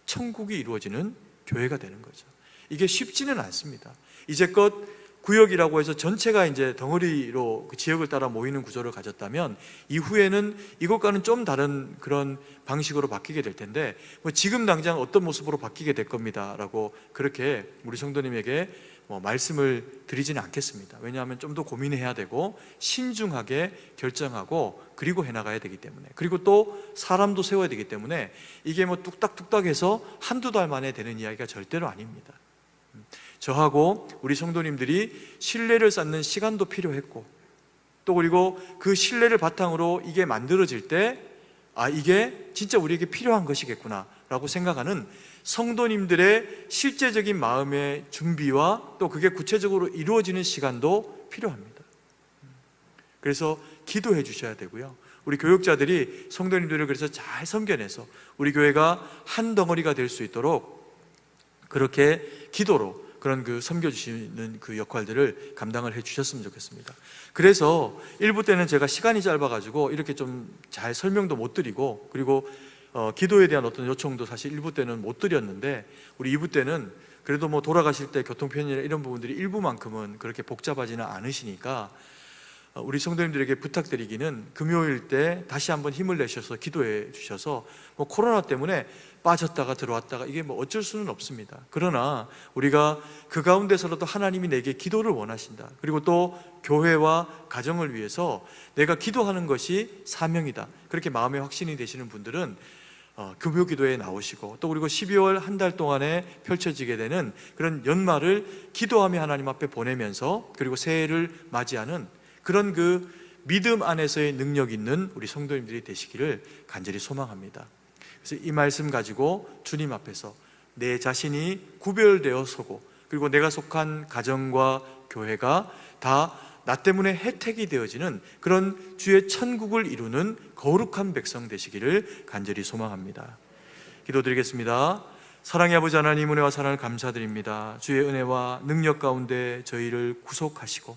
천국이 이루어지는 교회가 되는 거죠. 이게 쉽지는 않습니다. 이제껏 구역이라고 해서 전체가 이제 덩어리로 그 지역을 따라 모이는 구조를 가졌다면 이후에는 이것과는 좀 다른 그런 방식으로 바뀌게 될 텐데, 뭐 지금 당장 어떤 모습으로 바뀌게 될 겁니다라고 그렇게 우리 성도님에게 말씀을 드리지는 않겠습니다. 왜냐하면 좀 더 고민해야 되고 신중하게 결정하고 그리고 해나가야 되기 때문에, 그리고 또 사람도 세워야 되기 때문에 이게 뭐 뚝딱뚝딱 해서 한두 달 만에 되는 이야기가 절대로 아닙니다. 저하고 우리 성도님들이 신뢰를 쌓는 시간도 필요했고, 또 그리고 그 신뢰를 바탕으로 이게 만들어질 때 이게 진짜 우리에게 필요한 것이겠구나 라고 생각하는 성도님들의 실제적인 마음의 준비와 또 그게 구체적으로 이루어지는 시간도 필요합니다. 그래서 기도해 주셔야 되고요, 우리 교육자들이 성도님들을 그래서 잘 섬겨내서 우리 교회가 한 덩어리가 될 수 있도록 그렇게 기도로 그런 그 섬겨주시는 그 역할들을 감당을 해 주셨으면 좋겠습니다. 그래서 1부 때는 제가 시간이 짧아가지고 이렇게 좀 잘 설명도 못 드리고, 그리고 기도에 대한 어떤 요청도 사실 1부 때는 못 드렸는데, 우리 2부 때는 그래도 뭐 돌아가실 때 교통편이나 이런 부분들이 1부만큼은 그렇게 복잡하지는 않으시니까 우리 성도님들에게 부탁드리기는 금요일 때 다시 한번 힘을 내셔서 기도해 주셔서, 뭐 코로나 때문에 빠졌다가 들어왔다가 이게 뭐 어쩔 수는 없습니다. 그러나 우리가 그 가운데서라도 하나님이 내게 기도를 원하신다, 그리고 또 교회와 가정을 위해서 내가 기도하는 것이 사명이다, 그렇게 마음의 확신이 되시는 분들은 금요 기도에 나오시고, 또 그리고 12월 한 달 동안에 펼쳐지게 되는 그런 연말을 기도하며 하나님 앞에 보내면서 그리고 새해를 맞이하는 그런 그 믿음 안에서의 능력 있는 우리 성도님들이 되시기를 간절히 소망합니다. 그래서 이 말씀 가지고 주님 앞에서 내 자신이 구별되어 서고, 그리고 내가 속한 가정과 교회가 다 나 때문에 혜택이 되어지는 그런 주의 천국을 이루는 거룩한 백성 되시기를 간절히 소망합니다. 기도드리겠습니다. 사랑의 아버지 하나님, 은혜와 사랑을 감사드립니다. 주의 은혜와 능력 가운데 저희를 구속하시고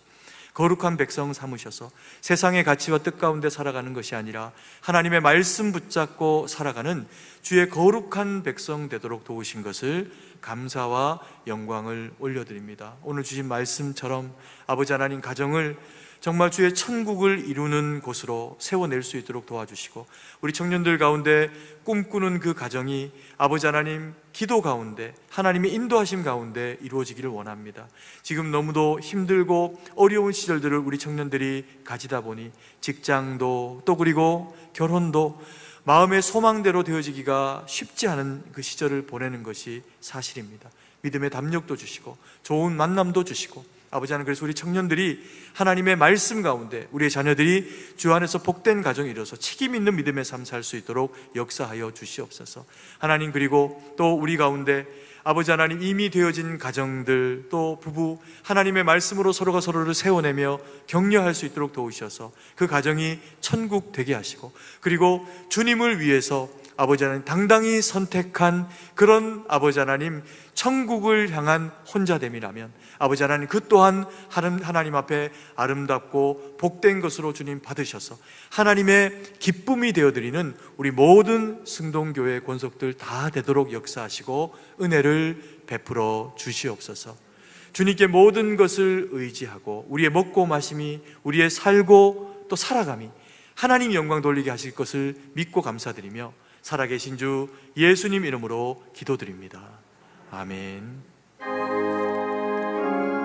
거룩한 백성 삼으셔서 세상의 가치와 뜻 가운데 살아가는 것이 아니라 하나님의 말씀 붙잡고 살아가는 주의 거룩한 백성 되도록 도우신 것을 감사와 영광을 올려드립니다. 오늘 주신 말씀처럼 아버지 하나님, 가정을 정말 주의 천국을 이루는 곳으로 세워낼 수 있도록 도와주시고, 우리 청년들 가운데 꿈꾸는 그 가정이 아버지 하나님 기도 가운데 하나님의 인도하심 가운데 이루어지기를 원합니다. 지금 너무도 힘들고 어려운 시절들을 우리 청년들이 가지다 보니 직장도 또 그리고 결혼도 마음의 소망대로 되어지기가 쉽지 않은 그 시절을 보내는 것이 사실입니다. 믿음의 담력도 주시고 좋은 만남도 주시고, 아버지 하나님, 그래서 우리 청년들이 하나님의 말씀 가운데 우리의 자녀들이 주 안에서 복된 가정이 이루어서 책임 있는 믿음의 삶 살 수 있도록 역사하여 주시옵소서. 하나님, 그리고 또 우리 가운데 아버지 하나님 이미 되어진 가정들, 또 부부, 하나님의 말씀으로 서로가 서로를 세워내며 격려할 수 있도록 도우셔서 그 가정이 천국 되게 하시고, 그리고 주님을 위해서 아버지 하나님 당당히 선택한 그런 아버지 하나님 천국을 향한 혼자됨이라면 아버지 하나님 그 또한 하나님 앞에 아름답고 복된 것으로 주님 받으셔서 하나님의 기쁨이 되어드리는 우리 모든 승동교회 권속들 다 되도록 역사하시고 은혜를 베풀어 주시옵소서. 주님께 모든 것을 의지하고 우리의 먹고 마심이, 우리의 살고 또 살아감이 하나님 영광 돌리게 하실 것을 믿고 감사드리며 살아계신 주 예수님 이름으로 기도드립니다. 아멘. 내 그 중에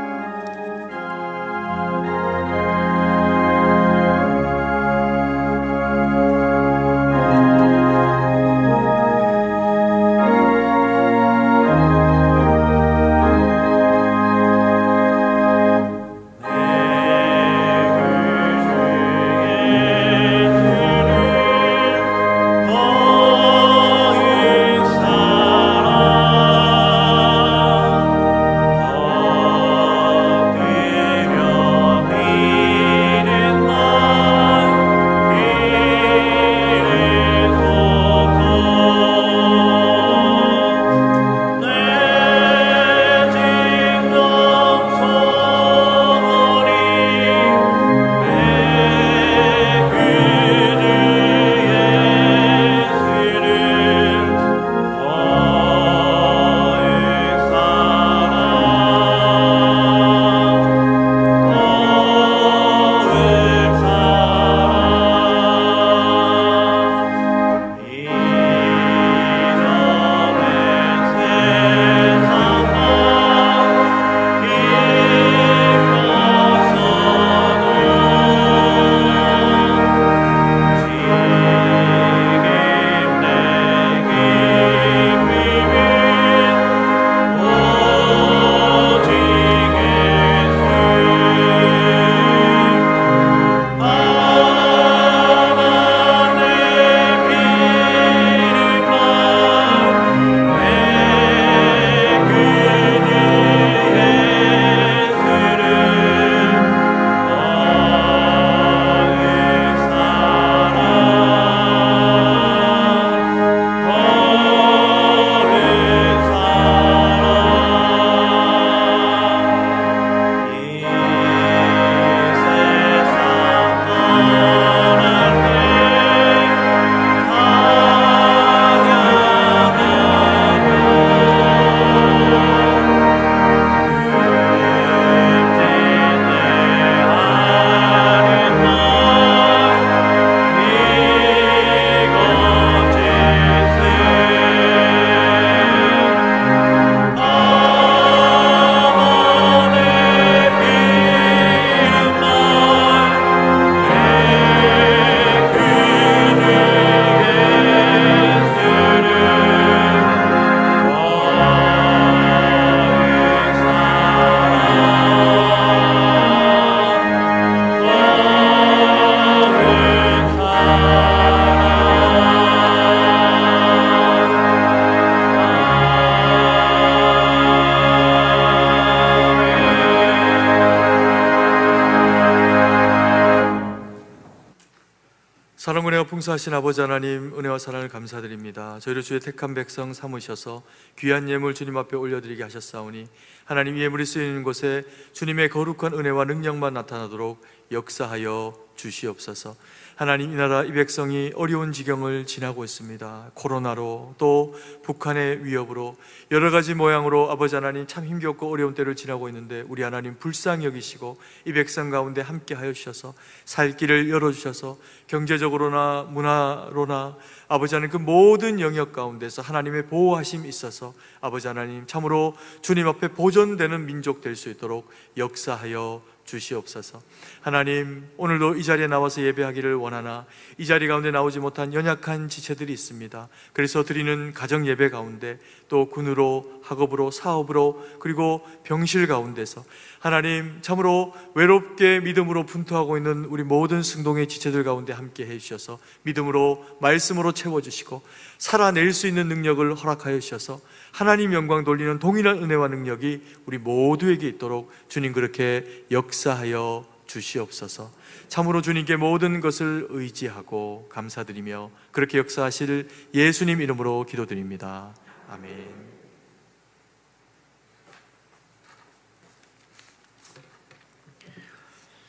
풍성하신 아버지 하나님, 은혜와 사랑을 감사드립니다. 저희를 주의 택한 백성 삼으셔서 귀한 예물 주님 앞에 올려드리게 하셨사오니 하나님, 예물이 쓰이는 곳에 주님의 거룩한 은혜와 능력만 나타나도록 역사하여 주시옵소서. 하나님, 이 나라 이 백성이 어려운 지경을 지나고 있습니다. 코로나로, 또 북한의 위협으로, 여러 가지 모양으로 아버지 하나님 참 힘겹고 어려운 때를 지나고 있는데 우리 하나님 불쌍히 여기시고 이 백성 가운데 함께 하여 주셔서 살 길을 열어주셔서 경제적으로나 문화로나 아버지 하나님 그 모든 영역 가운데서 하나님의 보호하심이 있어서 아버지 하나님 참으로 주님 앞에 보존되는 민족 될 수 있도록 역사하여 주시옵소서. 하나님, 오늘도 이 자리에 나와서 예배하기를 원하나 이 자리 가운데 나오지 못한 연약한 지체들이 있습니다. 그래서 드리는 가정 예배 가운데 또 군으로, 학업으로, 사업으로, 그리고 병실 가운데서 하나님 참으로 외롭게 믿음으로 분투하고 있는 우리 모든 승동의 지체들 가운데 함께 해주셔서 믿음으로, 말씀으로 채워주시고 살아낼 수 있는 능력을 허락하여 주셔서 하나님 영광 돌리는 동일한 은혜와 능력이 우리 모두에게 있도록 주님 그렇게 역사하여 주시옵소서. 참으로 주님께 모든 것을 의지하고 감사드리며 그렇게 역사하실 예수님 이름으로 기도드립니다. 아멘.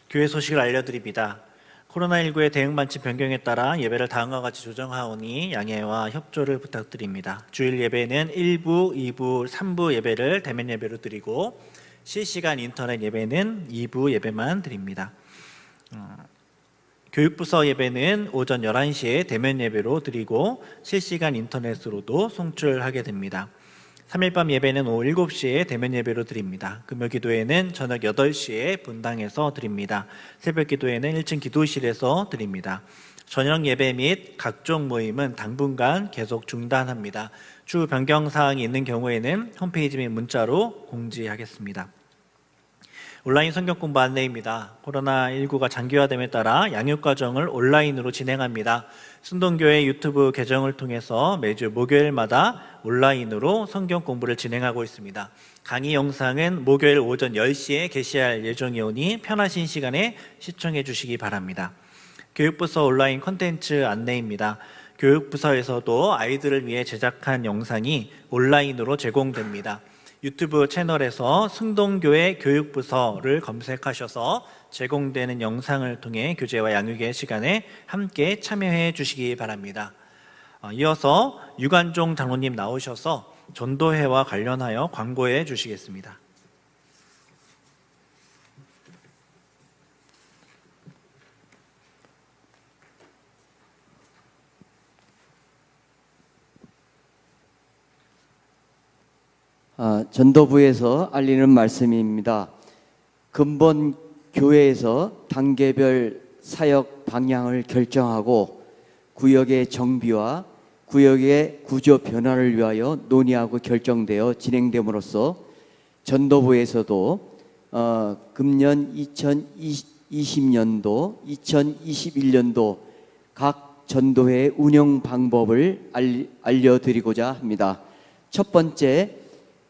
교회 소식을 알려드립니다. 코로나19의 대응 방침 변경에 따라 예배를 다음과 같이 조정하오니 양해와 협조를 부탁드립니다. 주일 예배는 1부, 2부, 3부 예배를 대면 예배로 드리고 실시간 인터넷 예배는 2부 예배만 드립니다. 교육부서 예배는 오전 11시에 대면 예배로 드리고 실시간 인터넷으로도 송출하게 됩니다. 3일 밤 예배는 오후 7시에 대면 예배로 드립니다. 금요 기도회는 저녁 8시에 분당에서 드립니다. 새벽 기도회는 1층 기도실에서 드립니다. 저녁 예배 및 각종 모임은 당분간 계속 중단합니다. 추후 변경 사항이 있는 경우에는 홈페이지 및 문자로 공지하겠습니다. 온라인 성경 공부 안내입니다. 코로나19가 장기화됨에 따라 양육과정을 온라인으로 진행합니다. 순동교회 유튜브 계정을 통해서 매주 목요일마다 온라인으로 성경 공부를 진행하고 있습니다. 강의 영상은 목요일 오전 10시에 게시할 예정이오니 편하신 시간에 시청해 주시기 바랍니다. 교육부서 온라인 콘텐츠 안내입니다. 교육부서에서도 아이들을 위해 제작한 영상이 온라인으로 제공됩니다. 유튜브 채널에서 승동교회 교육부서를 검색하셔서 제공되는 영상을 통해 교제와 양육의 시간에 함께 참여해 주시기 바랍니다. 이어서 유관종 장로님 나오셔서 전도회와 관련하여 광고해 주시겠습니다. 전도부에서 알리는 말씀입니다. 근본 교회에서 단계별 사역 방향을 결정하고 구역의 정비와 구역의 구조 변화를 위하여 논의하고 결정되어 진행됨으로써 전도부에서도 금년 2020년도, 2021년도 각 전도회 운영 방법을 알려드리고자 합니다. 첫 번째,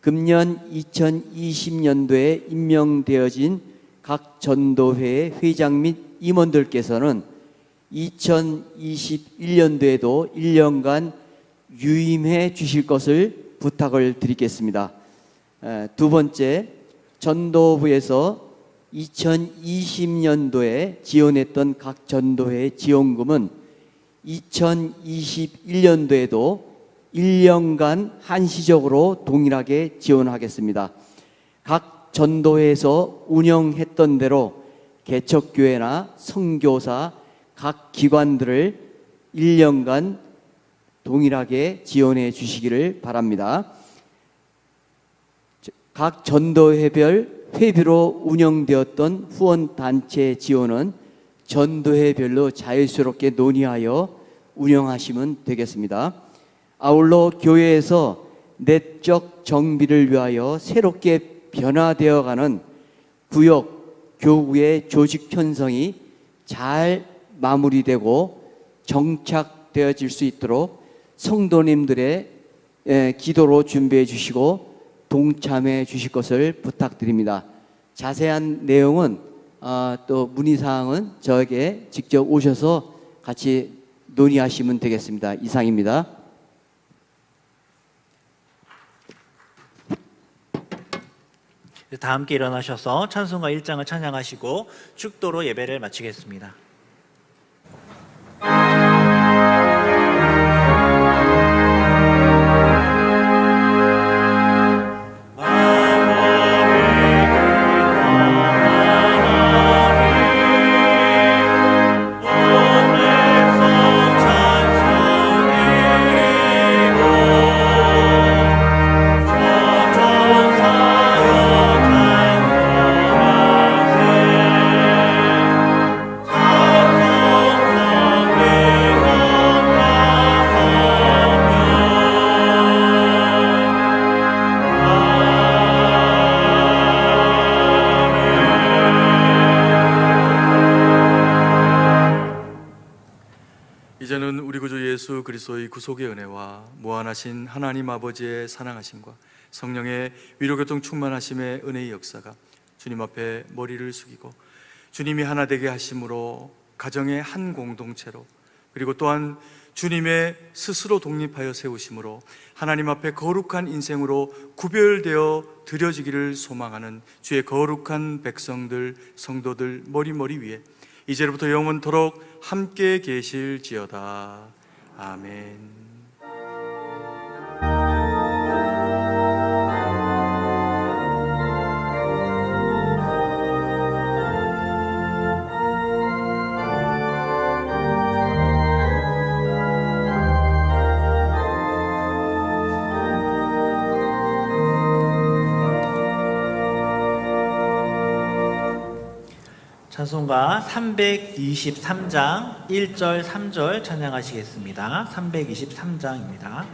금년 2020년도에 임명되어진 각 전도회의 회장 및 임원들께서는 2021년도에도 1년간 유임해 주실 것을 부탁을 드리겠습니다. 두 번째, 전도부에서 2020년도에 지원했던 각 전도회 지원금은 2021년도에도 1년간 한시적으로 동일하게 지원하겠습니다. 각 전도회에서 운영했던 대로 개척교회나 선교사 각 기관들을 1년간 동일하게 지원해 주시기를 바랍니다. 각 전도회별 회비로 운영되었던 후원단체 지원은 전도회별로 자유스럽게 논의하여 운영하시면 되겠습니다. 아울러 교회에서 내적 정비를 위하여 새롭게 변화되어가는 구역, 교구의 조직 편성이 잘 마무리되고 정착되어질 수 있도록 성도님들의 기도로 준비해 주시고 동참해 주실 것을 부탁드립니다. 자세한 내용은 또 문의사항은 저에게 직접 오셔서 같이 논의하시면 되겠습니다. 이상입니다. 다 함께 일어나셔서 찬송가 1장을 찬양하시고 축도로 예배를 마치겠습니다. 이제는 우리 구주 예수 그리스도의 구속의 은혜와 무한하신 하나님 아버지의 사랑하심과 성령의 위로교통 충만하심의 은혜의 역사가 주님 앞에 머리를 숙이고 주님이 하나 되게 하심으로 가정의 한 공동체로, 그리고 또한 주님의 스스로 독립하여 세우심으로 하나님 앞에 거룩한 인생으로 구별되어 드려지기를 소망하는 주의 거룩한 백성들, 성도들 머리 위에 이제부터 영원토록 함께 계실지어다. 아멘. 찬송가 323장 1절 3절 찬양하시겠습니다. 323장입니다.